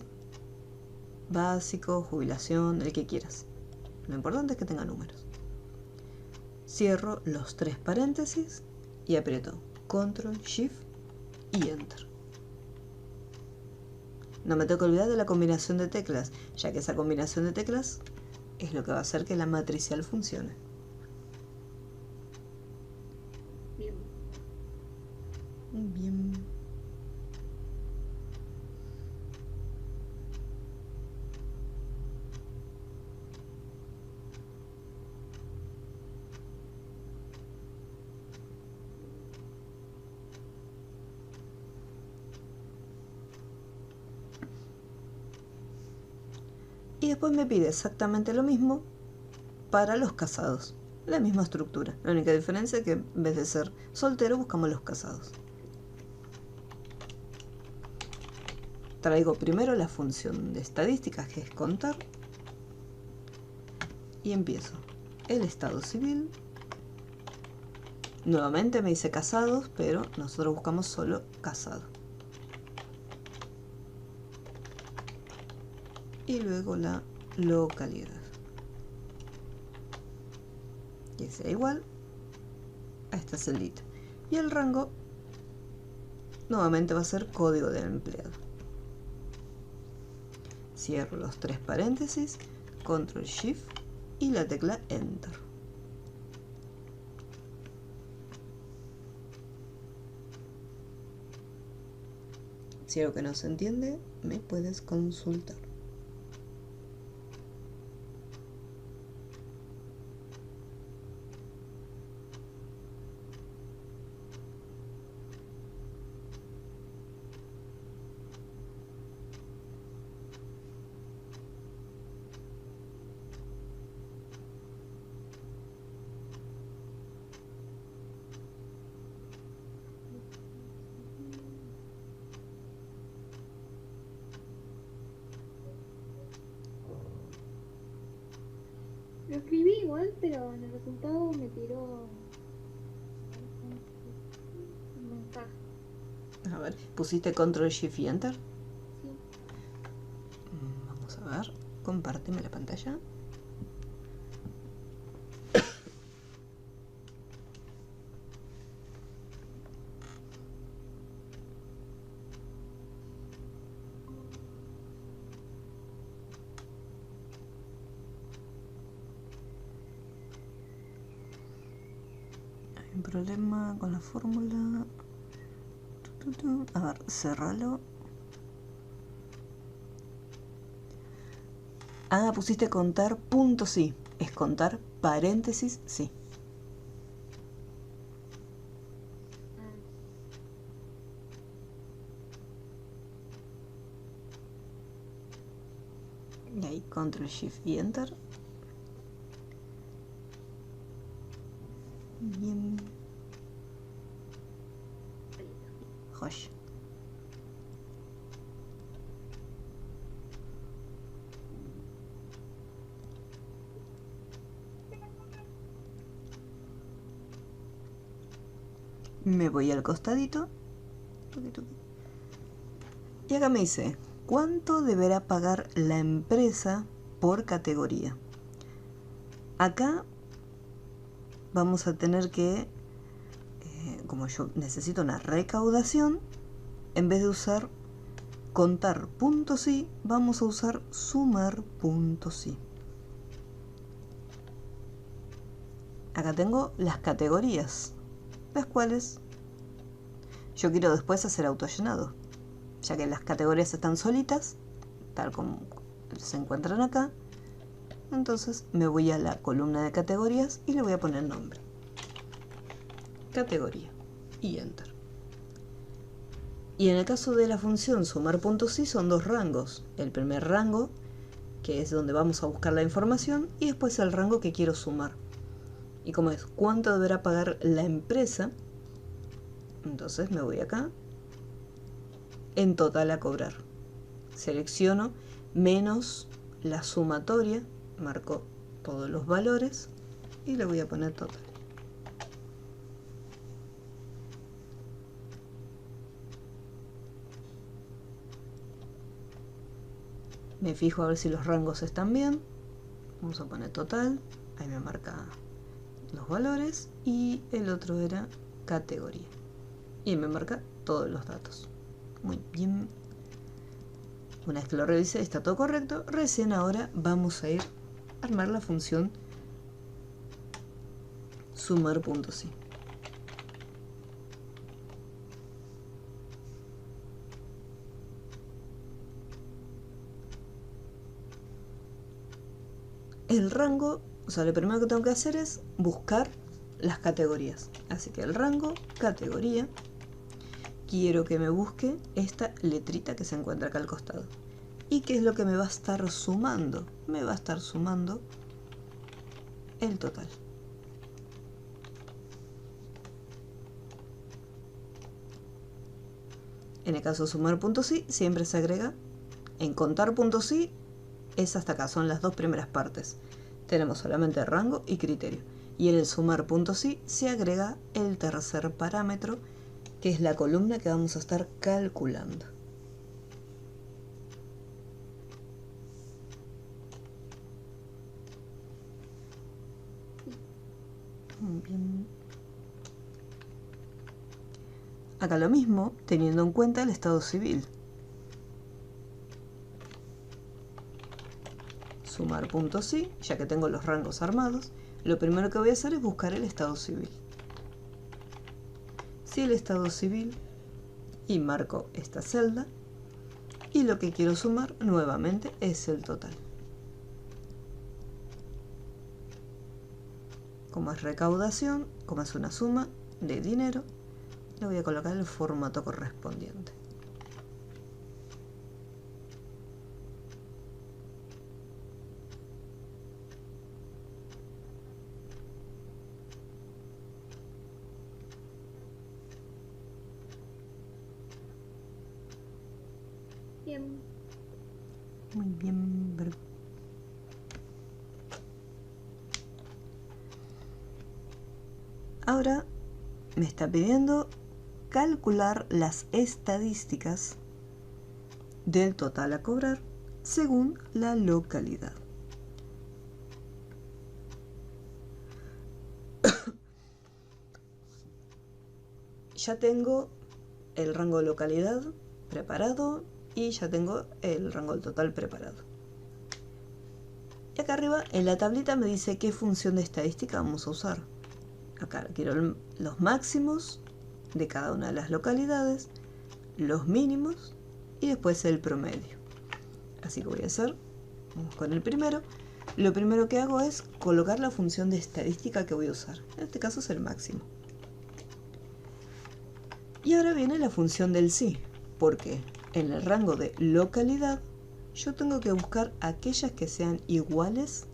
básico, jubilación, el que quieras. Lo importante es que tenga números. Cierro los tres paréntesis y aprieto Control, Shift y Enter. No me tengo que olvidar de la combinación de teclas, ya que esa combinación de teclas es lo que va a hacer que la matricial funcione. Bien. Bien. Y después me pide exactamente lo mismo para los casados. La misma estructura. La única diferencia es que en vez de ser soltero buscamos los casados. Traigo primero la función de estadísticas, que es contar. Y empiezo el estado civil. Nuevamente me dice casados, pero nosotros buscamos solo casado. Y luego la localidad. Que sea igual a esta celita. Y el rango nuevamente va a ser código del empleado. Cierro los 3 paréntesis, Control Shift y la tecla Enter. Si algo que no se entiende, me puedes consultar. Lo escribí igual, pero en el resultado me tiró un mensaje. A ver, ¿pusiste Control Shift y Enter? Sí. Vamos a ver, compárteme la pantalla. Hay un problema con la fórmula. A ver, cerralo. Ah, pusiste contar punto sí. Es contar paréntesis sí. Y ahí Control Shift y Enter. Bien. Josh. Me voy al costadito. Y acá me dice, ¿cuánto deberá pagar la empresa por categoría? Acá vamos a tener que, como yo necesito una recaudación, en vez de usar contar punto sí, vamos a usar sumar punto sí. Acá tengo las categorías, las cuales yo quiero después hacer autollenado, ya que las categorías están solitas, tal como se encuentran acá. Entonces me voy a la columna de categorías y le voy a poner nombre. Categoría y Enter. Y en el caso de la función sumar puntos sí son 2 rangos. El primer rango, que es donde vamos a buscar la información, y después el rango que quiero sumar. Y como es cuánto deberá pagar la empresa, entonces me voy acá, en total a cobrar. Selecciono menos la sumatoria, marco todos los valores y le voy a poner total. Me fijo a ver si los rangos están bien. Vamos a poner total, ahí me marca los valores, y el otro era categoría. Y me marca todos los datos. Muy bien. Una vez que lo revise, está todo correcto. Recién ahora vamos a ir a armar la función sumar.si. El rango, o sea, lo primero que tengo que hacer es buscar las categorías. Así que el rango, categoría, quiero que me busque esta letrita que se encuentra acá al costado. ¿Y qué es lo que me va a estar sumando? Me va a estar sumando el total. En el caso de sumar.si siempre se agrega. En contar.si es hasta acá, son las dos primeras partes. Tenemos solamente rango y criterio. Y en el sumar.si se agrega el tercer parámetro, que es la columna que vamos a estar calculando. Bien. Acá lo mismo, teniendo en cuenta el estado civil. Sumar.si, ya que tengo los rangos armados, lo primero que voy a hacer es buscar el estado civil. Si el estado civil, y marco esta celda, y lo que quiero sumar nuevamente es el total. Como es recaudación, como es una suma de dinero, le voy a colocar el formato correspondiente. Bien. Muy bien. Ahora me está pidiendo calcular las estadísticas del total a cobrar según la localidad. Ya tengo el rango de localidad preparado y ya tengo el rango del total preparado. Y acá arriba en la tablita me dice qué función de estadística vamos a usar. Acá quiero los máximos de cada una de las localidades, los mínimos y después el promedio. Así que voy a hacer, vamos con el primero. Lo primero que hago es colocar la función de estadística que voy a usar. En este caso es el máximo. Y ahora viene la función del sí, porque en el rango de localidad yo tengo que buscar aquellas que sean iguales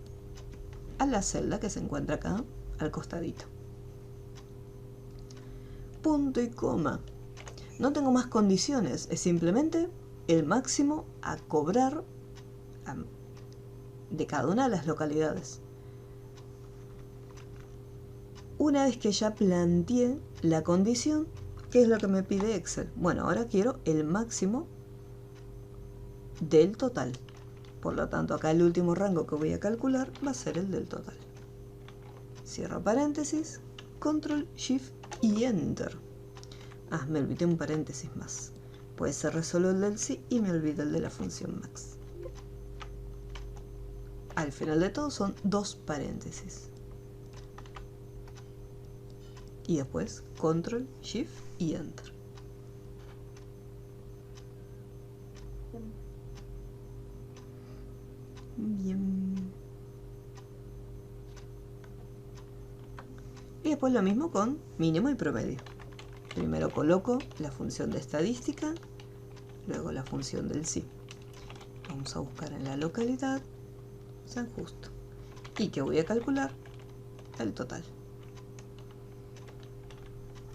a la celda que se encuentra acá al costadito. Punto y coma. No tengo más condiciones, es simplemente el máximo a cobrar de cada una de las localidades. Una vez que ya planteé la condición, ¿qué es lo que me pide Excel? Bueno, ahora quiero el máximo del total. Por lo tanto, acá el último rango que voy a calcular va a ser el del total. Cierro paréntesis, Control, Shift y Enter. Ah, me olvidé un paréntesis más. Puede ser solo el del sí y me olvidé el de la función max. Al final de todo son 2 paréntesis. Y después Control, Shift y Enter. Bien. Y después lo mismo con mínimo y promedio. Primero coloco la función de estadística, luego la función del sí. Vamos a buscar en la localidad San Justo. Y que voy a calcular el total.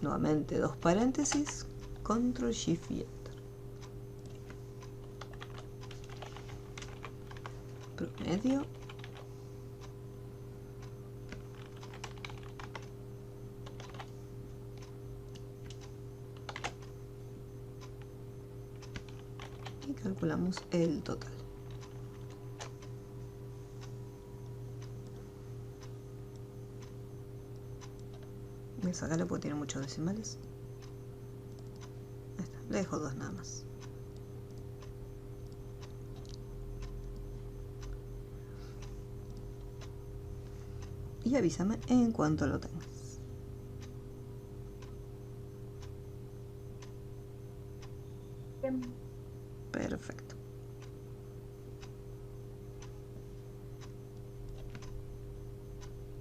Nuevamente 2 paréntesis, Control, Shift y Enter. Promedio. Y calculamos el total. Voy a sacarle porque tiene muchos decimales. Ahí está, le dejo 2 nada más. Y avísame en cuanto lo tengas. Perfecto.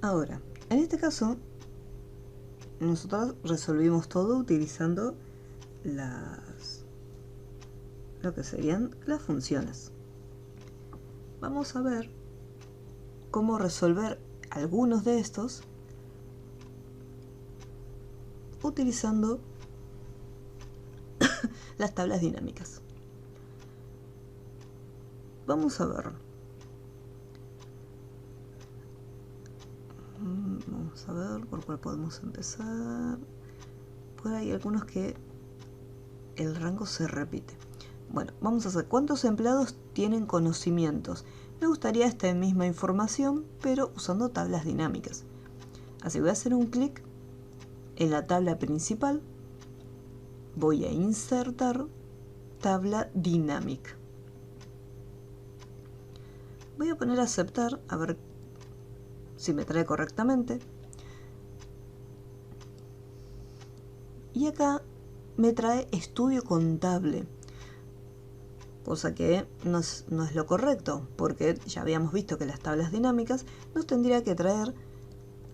Ahora, en este caso, nosotros resolvimos todo utilizando lo que serían las funciones. Vamos a ver cómo resolver algunos de estos utilizando las tablas dinámicas. Vamos a ver. Vamos a ver por cuál podemos empezar. Por ahí algunos que el rango se repite. Bueno, vamos a hacer cuántos empleados tienen conocimientos. Me gustaría esta misma información, pero usando tablas dinámicas. Así voy a hacer un clic en la tabla principal. Voy a insertar tabla dinámica. Voy a poner a aceptar, a ver si me trae correctamente. Y acá me trae estudio contable, cosa que no es lo correcto, porque ya habíamos visto que las tablas dinámicas nos tendría que traer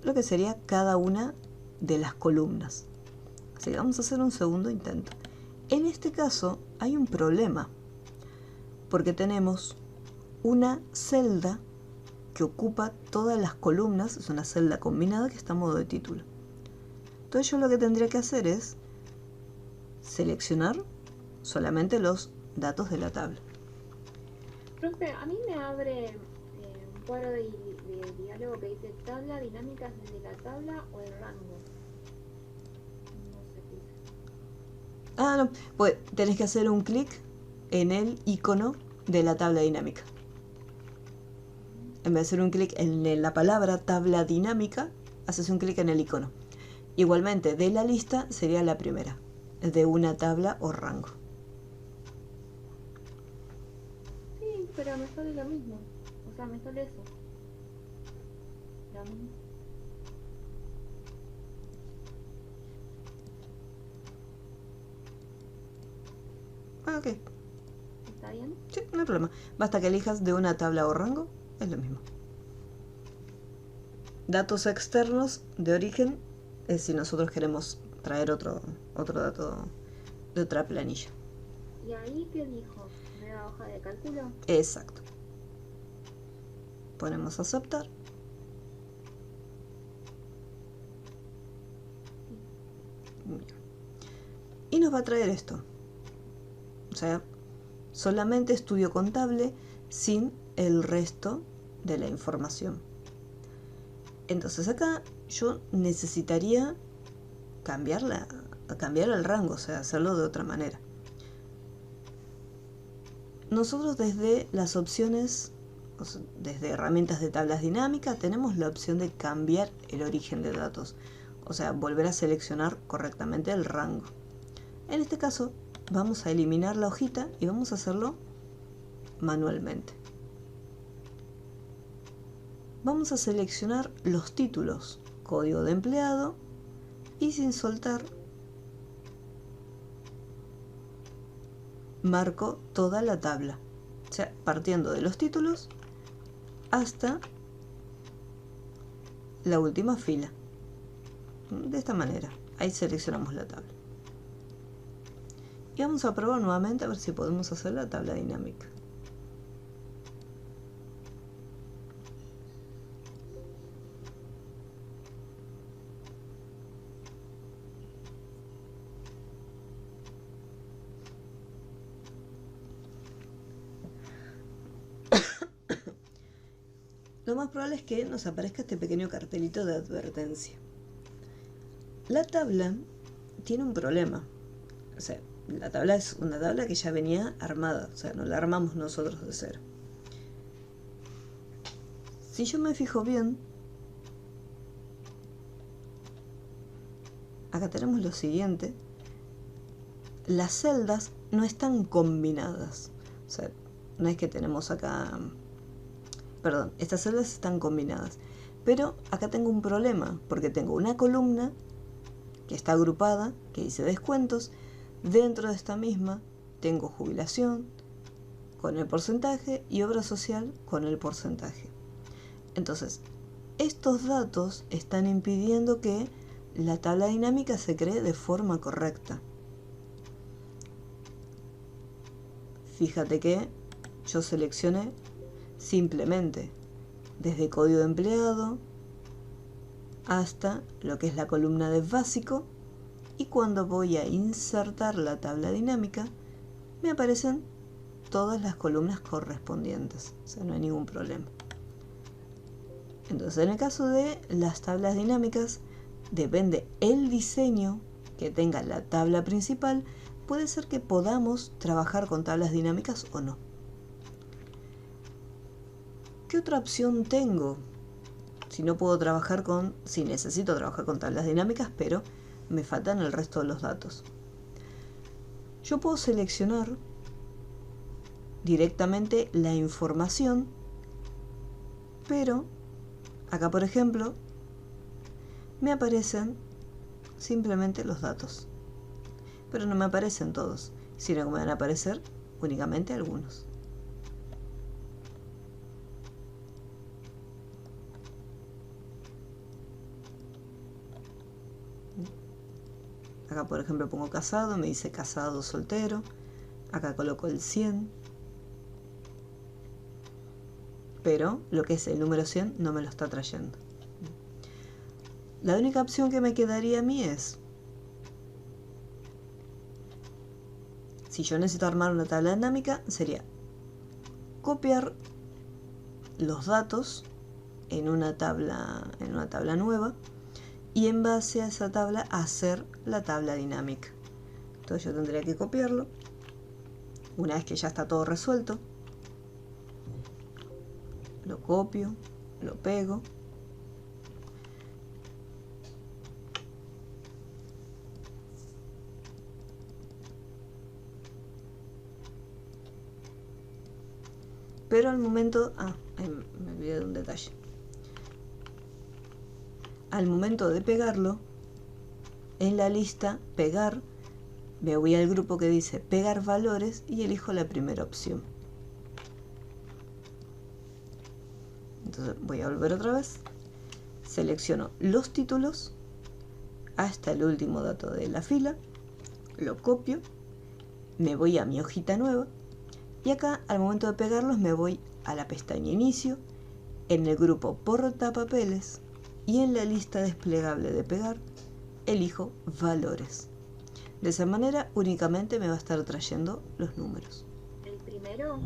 lo que sería cada una de las columnas. Así que vamos a hacer un segundo intento. En este caso hay un problema, porque tenemos una celda que ocupa todas las columnas, es una celda combinada que está a modo de título. Entonces yo lo que tendría que hacer es seleccionar solamente los datos de la tabla. Profe, a mí me abre un cuadro de diálogo que dice tabla dinámica desde la tabla o el rango. No sé qué dice. Ah, no, pues tenés que hacer un clic en el icono de la tabla dinámica. En vez de hacer un clic en la palabra tabla dinámica, haces un clic en el icono. Igualmente, de la lista sería la primera, de una tabla o rango. Sí, pero me sale lo mismo. O sea, me sale eso. Lo mismo. Ah, ok. ¿Está bien? Sí, no hay problema. Basta que elijas de una tabla o rango, es lo mismo. Datos externos de origen es si nosotros queremos traer otro dato de otra planilla. ¿Y ahí qué dijo? ¿Nueva hoja de cálculo? Exacto. Ponemos aceptar. Y nos va a traer esto. O sea, solamente estudio contable sin el resto de la información. Entonces acá yo necesitaría cambiar el rango, o sea, hacerlo de otra manera. Nosotros desde las opciones, o sea, desde herramientas de tablas dinámicas, tenemos la opción de cambiar el origen de datos, o sea, volver a seleccionar correctamente el rango. En este caso, vamos a eliminar la hojita y vamos a hacerlo manualmente. Vamos a seleccionar los títulos, código de empleado, y sin soltar marco toda la tabla, o sea, partiendo de los títulos hasta la última fila. De esta manera, ahí seleccionamos la tabla. Y vamos a probar nuevamente a ver si podemos hacer la tabla dinámica. Lo más probable es que nos aparezca este pequeño cartelito de advertencia. La tabla tiene un problema. O sea, la tabla es una tabla que ya venía armada, o sea, no la armamos nosotros de cero. Si yo me fijo bien, acá tenemos lo siguiente. Las celdas no están combinadas. O sea, no es que tenemos acá... Perdón, estas celdas están combinadas. Pero acá tengo un problema, porque tengo una columna que está agrupada, que dice descuentos. Dentro de esta misma tengo jubilación con el porcentaje y obra social con el porcentaje. Entonces, estos datos están impidiendo que la tabla dinámica se cree de forma correcta. Fíjate que yo seleccioné simplemente desde código de empleado hasta lo que es la columna de básico, y cuando voy a insertar la tabla dinámica me aparecen todas las columnas correspondientes, o sea, no hay ningún problema. Entonces, en el caso de las tablas dinámicas, depende el diseño que tenga la tabla principal, puede ser que podamos trabajar con tablas dinámicas o no. ¿Qué otra opción tengo? Si necesito trabajar con tablas dinámicas, pero me faltan el resto de los datos. Yo puedo seleccionar directamente la información, pero acá, por ejemplo, me aparecen simplemente los datos. Pero no me aparecen todos, sino que me van a aparecer únicamente algunos. Acá, por ejemplo, pongo casado, me dice casado, soltero. Acá coloco el 100. Pero lo que es el número 100 no me lo está trayendo. La única opción que me quedaría a mí es, si yo necesito armar una tabla dinámica, sería copiar los datos en una tabla nueva, y en base a esa tabla hacer la tabla dinámica. Entonces yo tendría que copiarlo. Una vez que ya está todo resuelto, lo copio, lo pego. Pero al momento... me olvidé de un detalle. Al momento de pegarlo, en la lista pegar, me voy al grupo que dice pegar valores y elijo la primera opción. Entonces voy a volver otra vez, selecciono los títulos hasta el último dato de la fila, lo copio, me voy a mi hojita nueva y acá al momento de pegarlos me voy a la pestaña inicio, en el grupo portapapeles y en la lista desplegable de pegar elijo valores. De esa manera únicamente me va a estar trayendo los números. ¿El primero?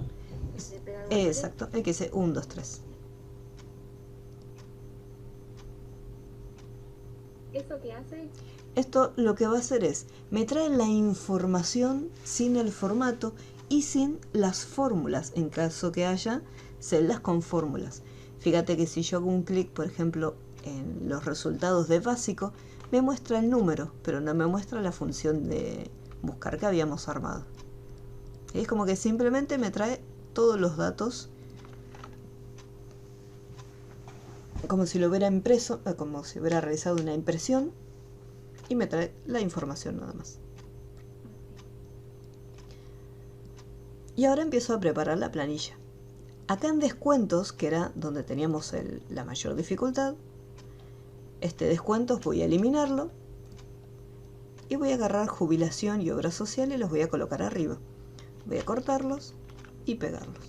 ¿De pegar valores? Exacto, el que dice 1, 2, 3. ¿Eso qué hace? Esto lo que va a hacer es, me trae la información sin el formato y sin las fórmulas, en caso que haya celdas con fórmulas. Fíjate que si yo hago un clic, por ejemplo, en los resultados de básico, me muestra el número, pero no me muestra la función de buscar que habíamos armado. Es como que simplemente me trae todos los datos como si lo hubiera impreso, como si hubiera realizado una impresión, y me trae la información nada más. Y ahora empiezo a preparar la planilla. Acá en descuentos, que era donde teníamos la mayor dificultad, este descuentos voy a eliminarlo y voy a agarrar jubilación y obra social y los voy a colocar arriba. Voy a cortarlos y pegarlos.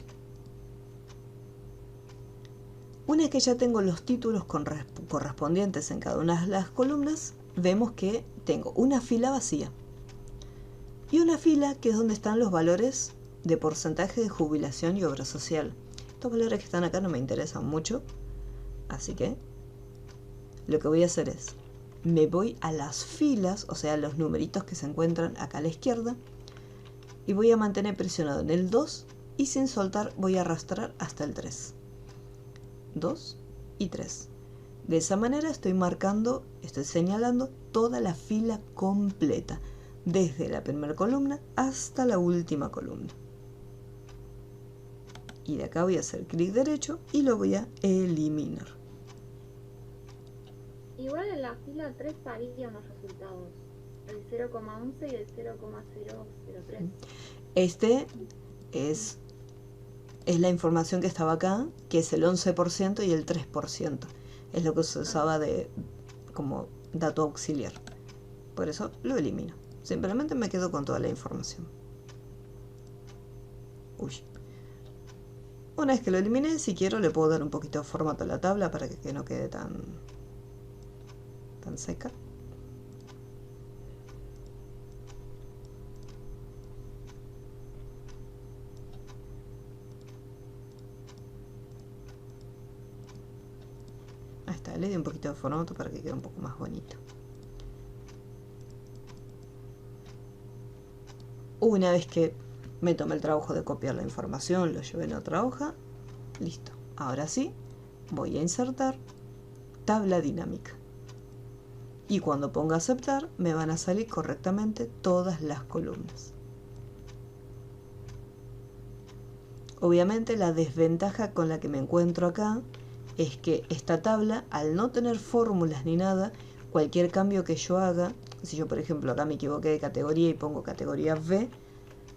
Una vez que ya tengo los títulos correspondientes en cada una de las columnas, vemos que tengo una fila vacía y una fila que es donde están los valores de porcentaje de jubilación y obra social. Estos valores que están acá no me interesan mucho, así que lo que voy a hacer es, me voy a las filas, o sea, los numeritos que se encuentran acá a la izquierda, y voy a mantener presionado en el 2 y sin soltar voy a arrastrar hasta el 3. 2 y 3. De esa manera estoy marcando, estoy señalando toda la fila completa, desde la primera columna hasta la última columna. Y de acá voy a hacer clic derecho y lo voy a eliminar. Igual en la fila 3 varían los resultados, el 0,11 y el 0,003. Este es la información que estaba acá, que es el 11% y el 3%. Es lo que se usaba como dato auxiliar. Por eso lo elimino. Simplemente me quedo con toda la información. Uy. Una vez que lo eliminé, si quiero le puedo dar un poquito de formato a la tabla para que no quede tan seca. Ahí está, le di un poquito de formato para que quede un poco más bonito. Una vez que me tomé el trabajo de copiar la información, lo llevé en otra hoja, listo. Ahora sí, voy a insertar tabla dinámica. Y cuando ponga aceptar, me van a salir correctamente todas las columnas. Obviamente la desventaja con la que me encuentro acá es que esta tabla, al no tener fórmulas ni nada, cualquier cambio que yo haga, si yo por ejemplo acá me equivoqué de categoría y pongo categoría B,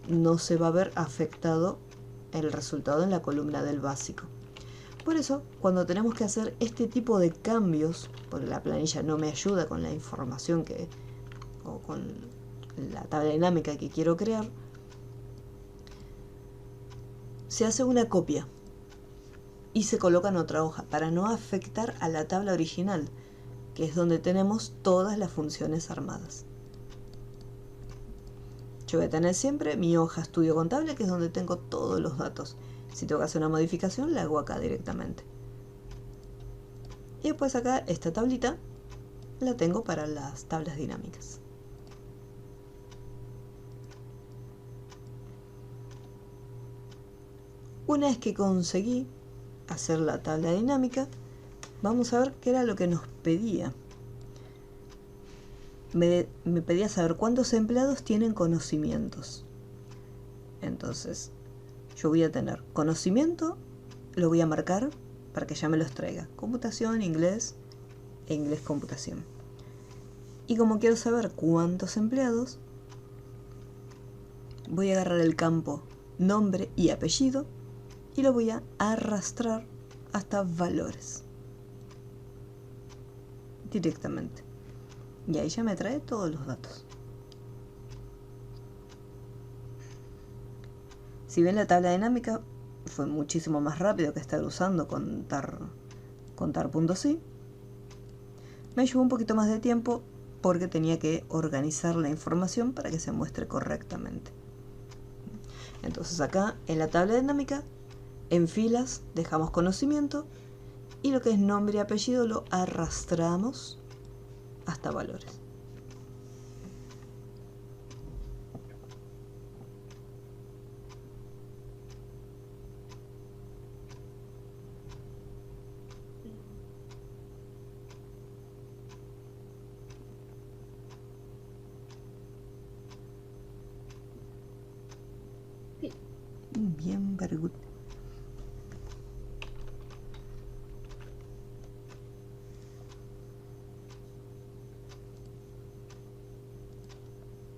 no se va a ver afectado el resultado en la columna del básico. Por eso, cuando tenemos que hacer este tipo de cambios, porque la planilla no me ayuda con la información o con la tabla dinámica que quiero crear, se hace una copia y se coloca en otra hoja para no afectar a la tabla original, que es donde tenemos todas las funciones armadas. Yo voy a tener siempre mi hoja estudio contable, que es donde tengo todos los datos. Si tengo que hacer una modificación, la hago acá directamente. Y después acá, esta tablita, la tengo para las tablas dinámicas. Una vez que conseguí hacer la tabla dinámica, vamos a ver qué era lo que nos pedía. Me pedía saber cuántos empleados tienen conocimientos. Entonces, yo voy a tener conocimiento, lo voy a marcar para que ya me los traiga. Computación, inglés e inglés computación. Y como quiero saber cuántos empleados, voy a agarrar el campo nombre y apellido y lo voy a arrastrar hasta valores. Directamente. Y ahí ya me trae todos los datos. Si bien la tabla dinámica fue muchísimo más rápido que estar usando contar.si, me llevó un poquito más de tiempo porque tenía que organizar la información para que se muestre correctamente. Entonces acá en la tabla dinámica, en filas dejamos conocimiento y lo que es nombre y apellido lo arrastramos hasta valores. Sí. Bien, very good.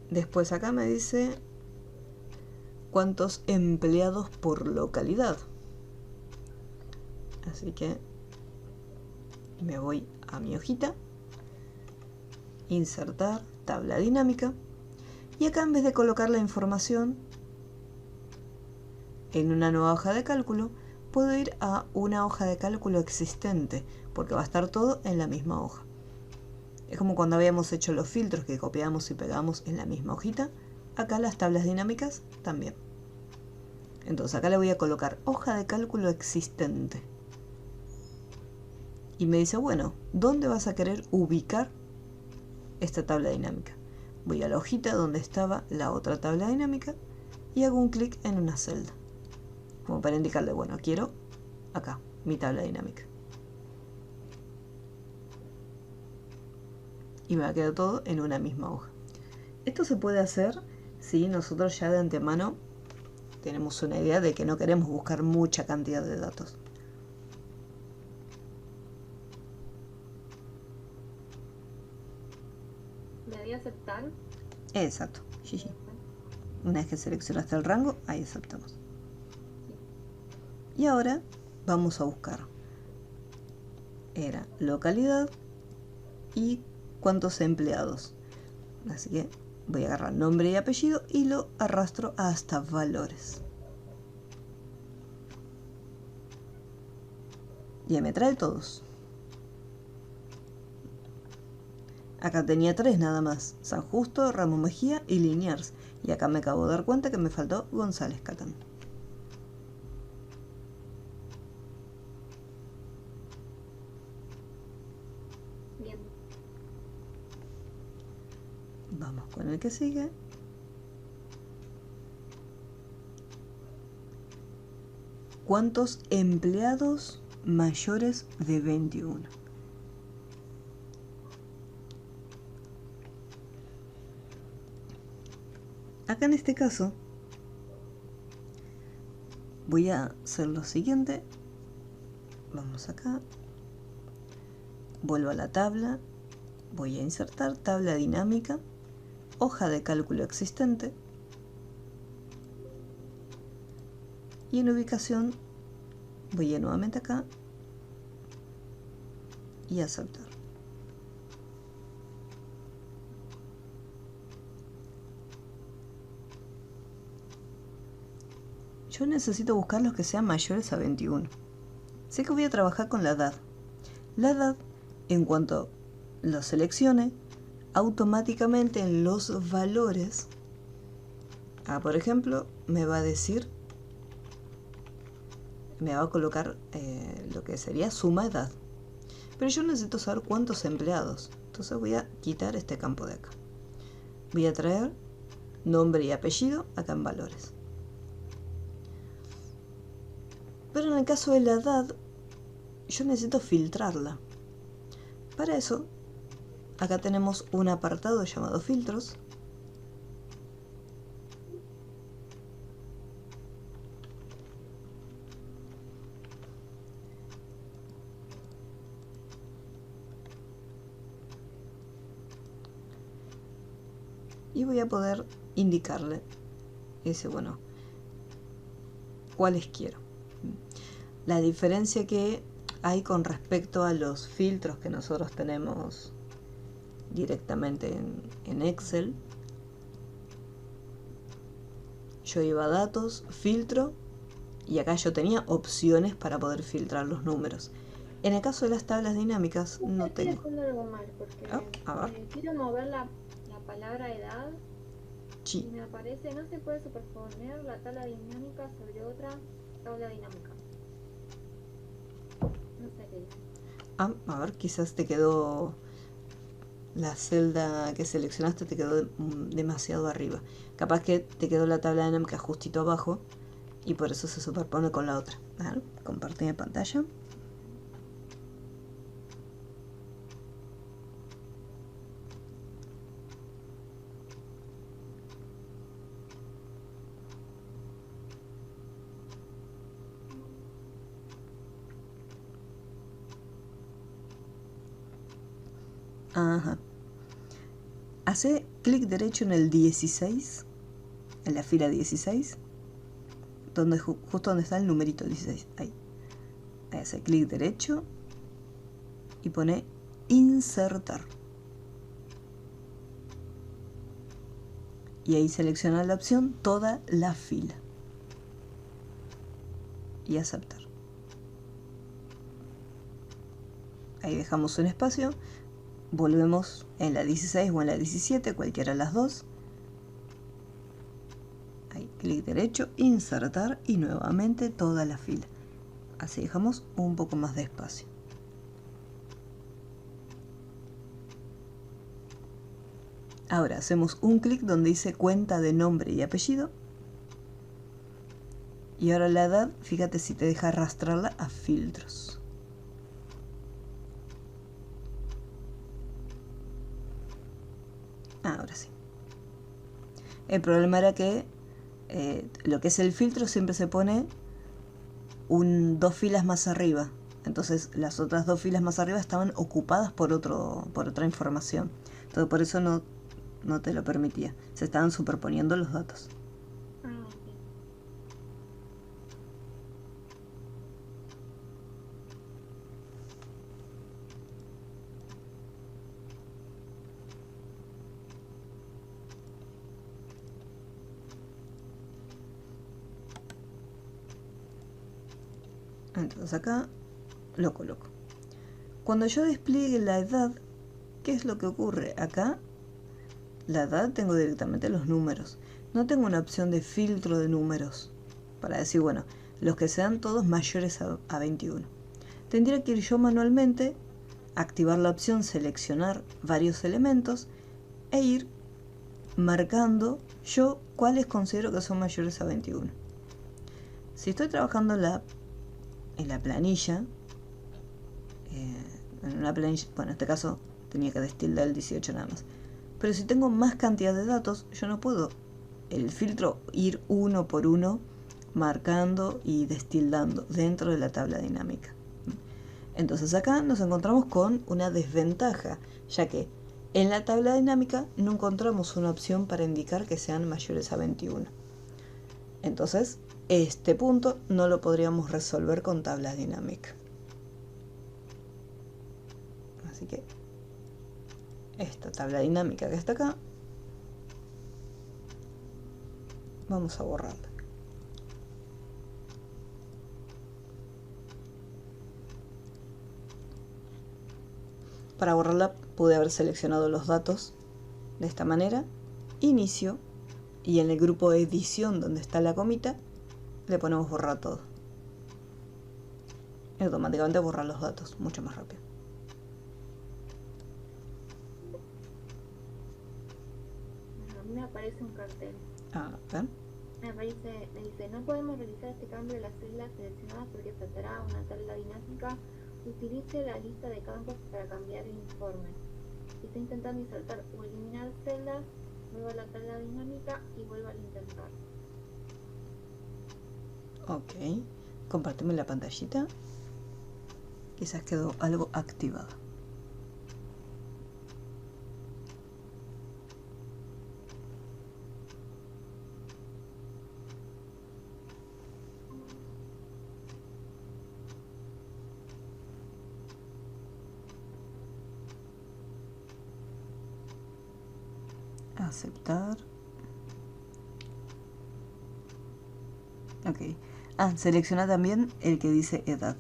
Después acá me dice cuántos empleados por localidad. Así que me voy a mi hojita, insertar tabla dinámica, y acá en vez de colocar la información en una nueva hoja de cálculo, puedo ir a una hoja de cálculo existente, porque va a estar todo en la misma hoja. Es como cuando habíamos hecho los filtros que copiamos y pegamos en la misma hojita. Acá las tablas dinámicas también. Entonces acá le voy a colocar hoja de cálculo existente. Y me dice, bueno, ¿dónde vas a querer ubicar esta tabla dinámica? Voy a la hojita donde estaba la otra tabla dinámica y hago un clic en una celda. Como para indicarle, bueno, quiero acá mi tabla dinámica. y me va a quedar todo en una misma hoja. Esto se puede hacer si nosotros ya de antemano tenemos una idea de que no queremos buscar mucha cantidad de datos. ¿Le di a aceptar? Exacto, GG. Una vez que seleccionaste el rango, ahí aceptamos. Y ahora vamos a buscar. Era localidad y cuántos empleados. Así que voy a agarrar nombre y apellido y lo arrastro hasta valores. Ya me trae todos. Acá tenía 3 nada más: San Justo, Ramos Mejía y Liniers. Y acá me acabo de dar cuenta que me faltó González Catán. Bien. Vamos con el que sigue. ¿Cuántos empleados mayores de 21? Acá en este caso voy a hacer lo siguiente. Vamos acá, vuelvo a la tabla, voy a insertar tabla dinámica, hoja de cálculo existente, y en ubicación voy a nuevamente acá y aceptar. Yo necesito buscar los que sean mayores a 21. Sé que voy a trabajar con la edad. La edad, en cuanto lo seleccione, automáticamente en los valores, por ejemplo, me va a decir, me va a colocar lo que sería suma edad. Pero yo necesito saber cuántos empleados. Entonces voy a quitar este campo de acá. Voy a traer nombre y apellido acá en valores. Pero en el caso de la edad, yo necesito filtrarla. Para eso, acá tenemos un apartado llamado filtros. Y voy a poder indicarle, dice, bueno, cuáles quiero. La diferencia que hay con respecto a los filtros que nosotros tenemos directamente en Excel. Yo iba a datos, filtro, y acá yo tenía opciones para poder filtrar los números. En el caso de las tablas dinámicas no tengo. Estoy haciendo algo mal porque a ver. quiero mover la palabra edad. Sí. Y me aparece, no se puede superponer la tabla dinámica sobre otra tabla dinámica. No sé qué dice. A ver, quizás te quedó la celda que seleccionaste, te quedó demasiado arriba. Capaz que te quedó la tabla dinámica justito abajo y por eso se superpone con la otra. A ver, compartir mi pantalla. Ajá. Hace clic derecho en el 16, en la fila 16, donde justo donde está el numerito 16. Ahí hace clic derecho y pone insertar. Y ahí selecciona la opción toda la fila. Y aceptar. Ahí dejamos un espacio. Volvemos en la 16 o en la 17, cualquiera de las dos. Ahí, clic derecho, insertar y nuevamente toda la fila. Así dejamos un poco más de espacio. Ahora hacemos un clic donde dice cuenta de nombre y apellido. Y ahora la edad, fíjate si te deja arrastrarla a filtros. Ahora sí. El problema era que lo que es el filtro siempre se pone dos filas más arriba. Entonces las otras 2 filas más arriba estaban ocupadas por otra información. Entonces por eso no te lo permitía. Se estaban superponiendo los datos. Entonces acá lo coloco. Cuando yo despliegue la edad, ¿qué es lo que ocurre? Acá, la edad tengo directamente los números. No tengo una opción de filtro de números para decir, bueno, los que sean todos mayores a 21. Tendría que ir yo manualmente, activar la opción seleccionar varios elementos e ir marcando yo cuáles considero que son mayores a 21. Si estoy trabajando en la planilla, en una planilla, bueno, en este caso tenía que destildar el 18 nada más. Pero si tengo más cantidad de datos, yo no puedo el filtro ir uno por uno marcando y destildando dentro de la tabla dinámica. Entonces acá nos encontramos con una desventaja, ya que en la tabla dinámica no encontramos una opción para indicar que sean mayores a 21. Entonces, este punto no lo podríamos resolver con tabla dinámica. Así que esta tabla dinámica que está acá, vamos a borrarla. Para borrarla pude haber seleccionado los datos de esta manera, inicio, y en el grupo edición donde está la comita, le ponemos borrar todo. Y automáticamente borra los datos, mucho más rápido. A mí me aparece un cartel. A ver. Me dice, no podemos realizar este cambio de las celdas seleccionadas porque faltará una tabla dinámica. Utilice la lista de campos para cambiar el informe. Si está intentando insertar o eliminar celdas, vuelva a la tabla dinámica y vuelva a intentar. Ok. Compárteme la pantallita. Quizás quedó algo activado. Aceptar. Ok. Selecciona también el que dice edad.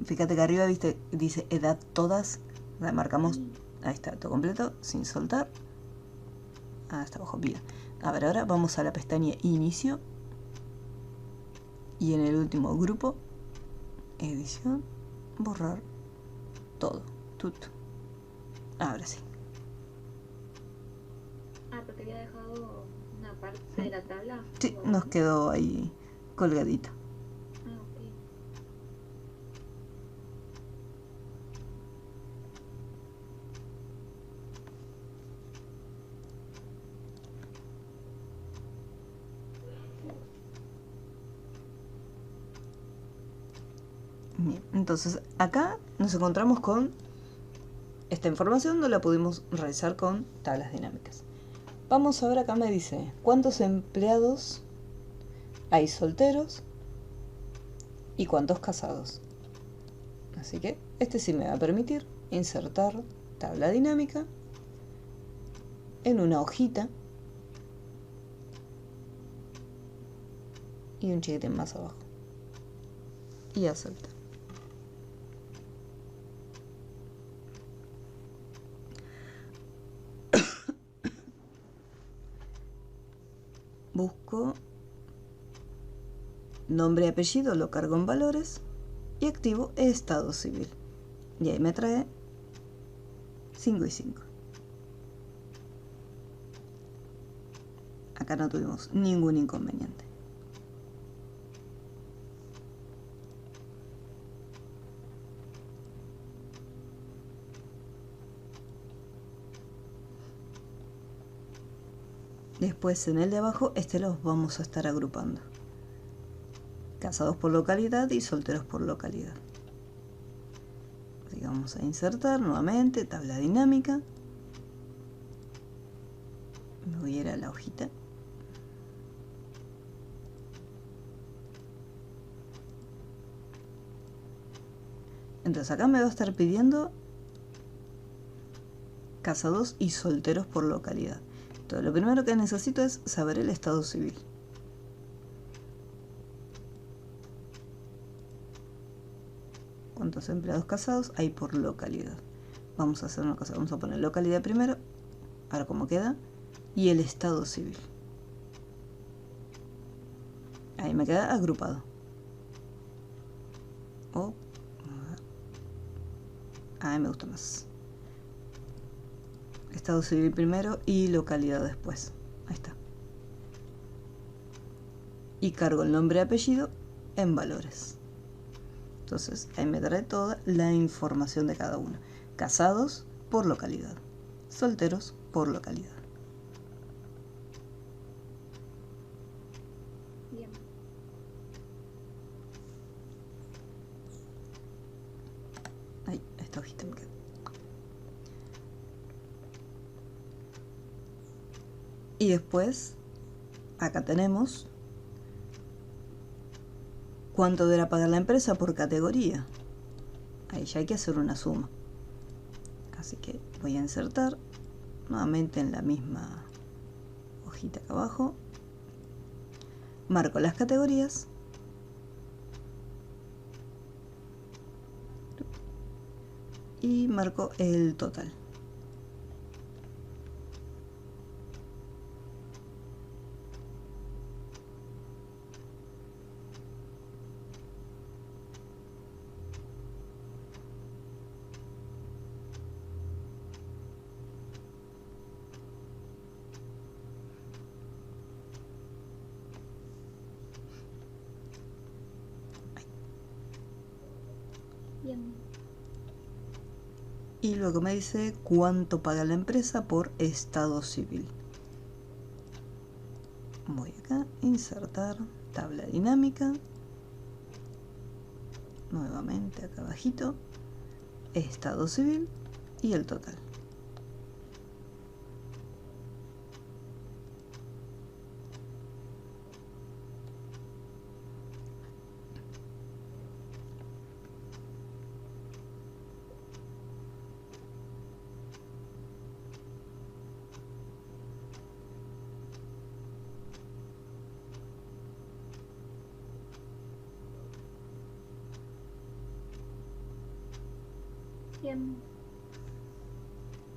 Fíjate que arriba dice edad todas. La marcamos. Ahí está, todo completo, sin soltar. Está abajo, bien. A ver, ahora vamos a la pestaña inicio. Y en el último grupo, edición, borrar todo. Ahora sí. Porque había dejado una parte de la tabla. Sí, nos quedó ahí colgadita. Bien, entonces acá nos encontramos con esta información, no la pudimos realizar con tablas dinámicas. Vamos a ver, acá me dice cuántos empleados hay solteros y cuántos casados. Así que este sí me va a permitir insertar tabla dinámica en una hojita y un chiquitín más abajo y aceptar. Busco nombre y apellido, lo cargo en valores y activo estado civil. Y ahí me trae 5 y 5. Acá no tuvimos ningún inconveniente. Después en el de abajo, los vamos a estar agrupando. Casados por localidad y solteros por localidad. Así que vamos a insertar nuevamente, tabla dinámica. Me voy a ir a la hojita. Entonces acá me va a estar pidiendo casados y solteros por localidad. Entonces lo primero que necesito es saber el estado civil. ¿Cuántos empleados casados hay por localidad? Vamos a hacer una cosa, vamos a poner localidad primero, ahora cómo queda, y el estado civil. Ahí me queda agrupado. A mí me gusta más. Estado civil primero y localidad después. Ahí está. Y cargo el nombre y apellido en valores. Entonces ahí me trae toda la información de cada uno. Casados por localidad. Solteros por localidad. Bien. Ahí, esta hojita me queda. Y después, acá tenemos cuánto deberá pagar la empresa por categoría. Ahí ya hay que hacer una suma. Así que voy a insertar nuevamente en la misma hojita acá abajo. Marco las categorías. Y marco el total. Bien. Y luego me dice cuánto paga la empresa por estado civil. Voy acá, insertar, tabla dinámica. Nuevamente acá abajito, estado civil y el total. Bien.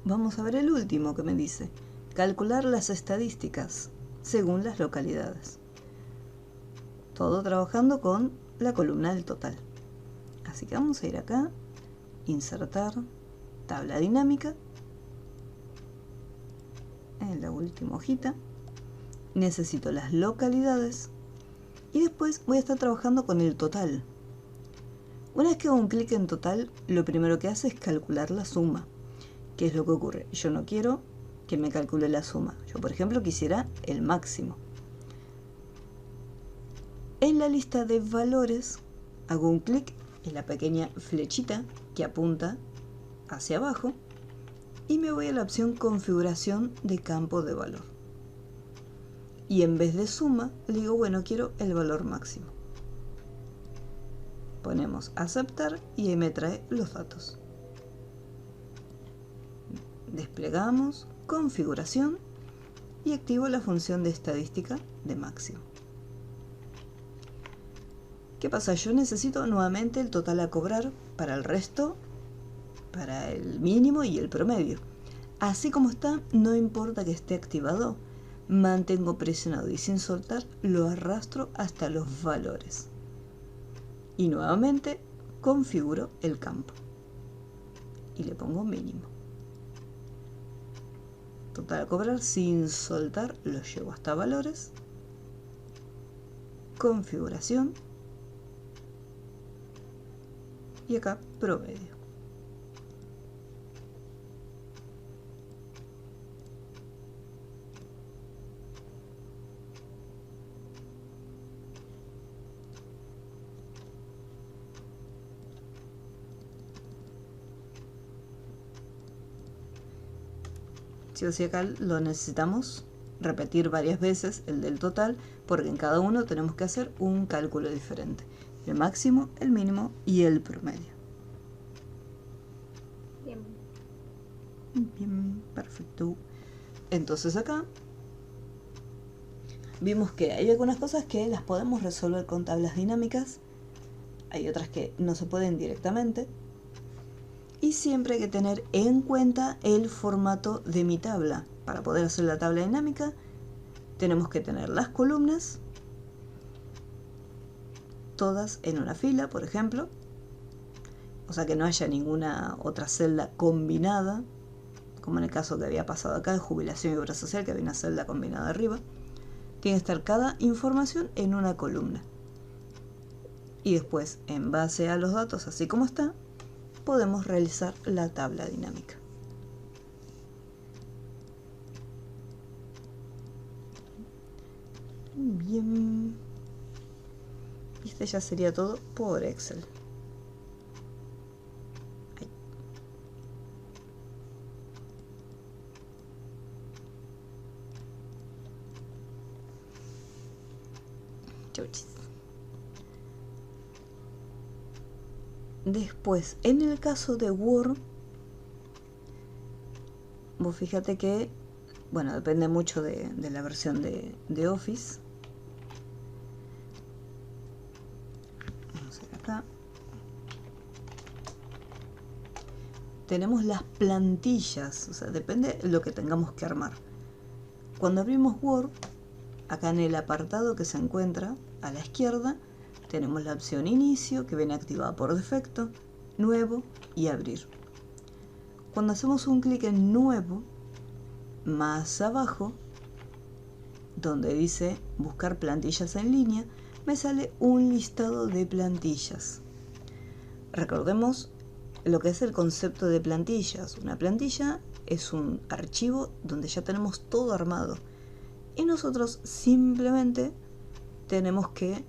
Vamos a ver el último que me dice. Calcular las estadísticas según las localidades. Todo trabajando con la columna del total. Así que vamos a ir acá, insertar, tabla dinámica. En la última hojita. Necesito las localidades. Y después voy a estar trabajando con el total. Una vez que hago un clic en total, lo primero que hace es calcular la suma. ¿Qué es lo que ocurre? Yo no quiero que me calcule la suma. Yo, por ejemplo, quisiera el máximo. En la lista de valores, hago un clic en la pequeña flechita que apunta hacia abajo y me voy a la opción configuración de campo de valor. Y en vez de suma, le digo, bueno, quiero el valor máximo. Ponemos aceptar y ahí me trae los datos. Desplegamos, configuración y activo la función de estadística de máximo. ¿Qué pasa? Yo necesito nuevamente el total a cobrar para el resto, para el mínimo y el promedio. Así como está, no importa que esté activado, mantengo presionado y sin soltar lo arrastro hasta los valores. Y nuevamente configuro el campo y le pongo mínimo. Total a cobrar sin soltar lo llevo hasta valores, configuración y acá promedio. Sí o sí acá lo necesitamos repetir varias veces, el del total, porque en cada uno tenemos que hacer un cálculo diferente. El máximo, el mínimo y el promedio. Bien. Bien, perfecto. Entonces acá vimos que hay algunas cosas que las podemos resolver con tablas dinámicas, hay otras que no se pueden directamente, y siempre hay que tener en cuenta el formato de mi tabla. Para poder hacer la tabla dinámica tenemos que tener las columnas todas en una fila, por ejemplo, o sea que no haya ninguna otra celda combinada, como en el caso que había pasado acá de jubilación y obra social, que había una celda combinada arriba. Tiene que estar cada información en una columna. Y después, en base a los datos, así como está, podemos realizar la tabla dinámica. Bien. Y este ya sería todo por Excel. Ahí. Chuchis. Después, en el caso de Word, vos fíjate que, bueno, depende mucho de la versión de Office. Vamos a ver acá. Tenemos las plantillas, o sea, depende de lo que tengamos que armar. Cuando abrimos Word, acá en el apartado que se encuentra a la izquierda, tenemos la opción Inicio, que viene activada por defecto, Nuevo y Abrir. Cuando hacemos un clic en Nuevo, más abajo, donde dice Buscar plantillas en línea, me sale un listado de plantillas. Recordemos lo que es el concepto de plantillas. Una plantilla es un archivo donde ya tenemos todo armado y nosotros simplemente tenemos que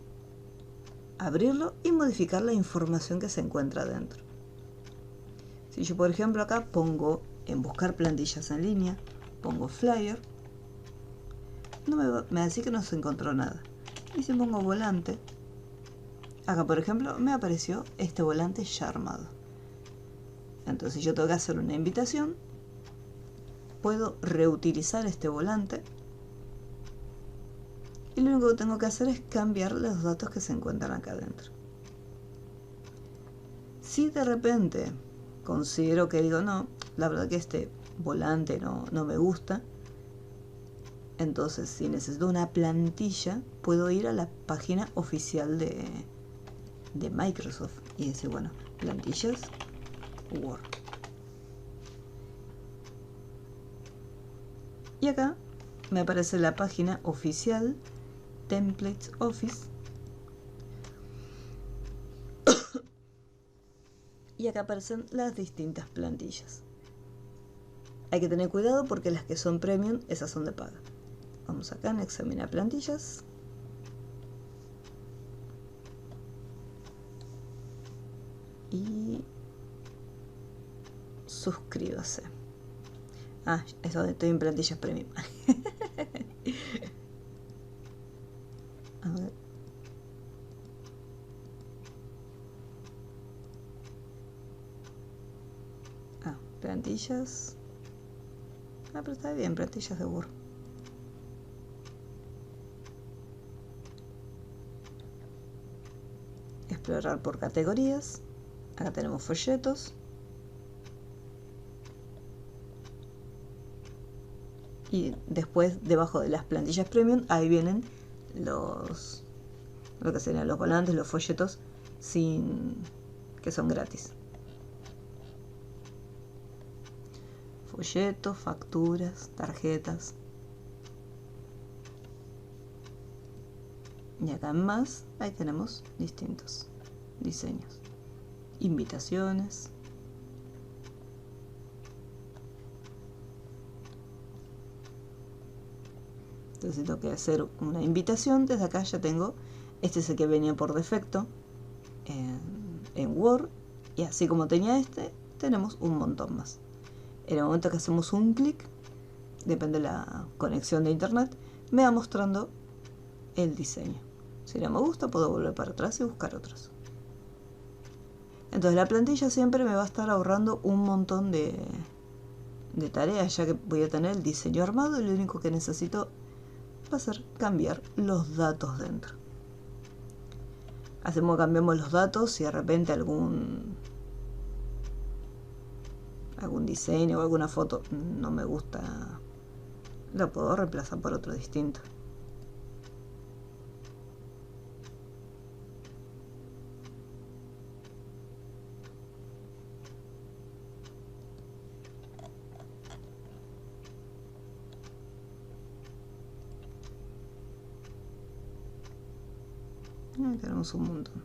abrirlo y modificar la información que se encuentra dentro. Si yo, por ejemplo, acá pongo en buscar plantillas en línea, pongo flyer, no me va a decir que no se encontró nada. Y si pongo volante, acá, por ejemplo, me apareció este volante ya armado. Entonces yo tengo que hacer una invitación, puedo reutilizar este volante y lo único que tengo que hacer es cambiar los datos que se encuentran acá adentro. Si de repente considero que digo, no, la verdad que este volante no me gusta, entonces si necesito una plantilla, puedo ir a la página oficial de Microsoft y decir, bueno, plantillas, Word. Y acá me aparece la página oficial Templates Office. Y acá aparecen las distintas plantillas. Hay que tener cuidado porque las que son premium, esas son de paga. Vamos acá en examinar plantillas. Y suscríbase. Ah, es donde estoy en plantillas premium. A ver. Ah, plantillas. Ah, pero está bien, plantillas de Word. Explorar por categorías. Acá tenemos folletos. Y después, debajo de las plantillas premium, ahí vienen lo que serían los volantes, los folletos, que son gratis. Folletos, facturas, tarjetas. Y acá en más, ahí tenemos distintos diseños. Invitaciones. Entonces si tengo que hacer una invitación, desde acá ya tengo, este es el que venía por defecto en Word, y así como tenía este, tenemos un montón más. En el momento que hacemos un clic, depende de la conexión de internet, me va mostrando el diseño. Si no me gusta, puedo volver para atrás y buscar otros. Entonces la plantilla siempre me va a estar ahorrando un montón de tareas, ya que voy a tener el diseño armado y lo único que necesito va a ser cambiar los datos dentro. Cambiamos los datos. Si de repente algún diseño o alguna foto no me gusta, lo puedo reemplazar por otro distinto. Tenemos un montón.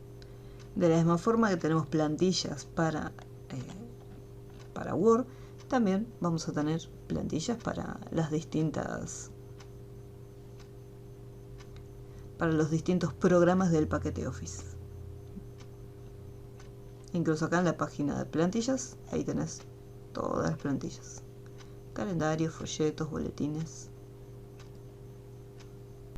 De la misma forma que tenemos plantillas para Word, también vamos a tener plantillas para los distintos programas del paquete Office. Incluso acá en la página de plantillas, ahí tenés todas las plantillas: calendarios, folletos, boletines.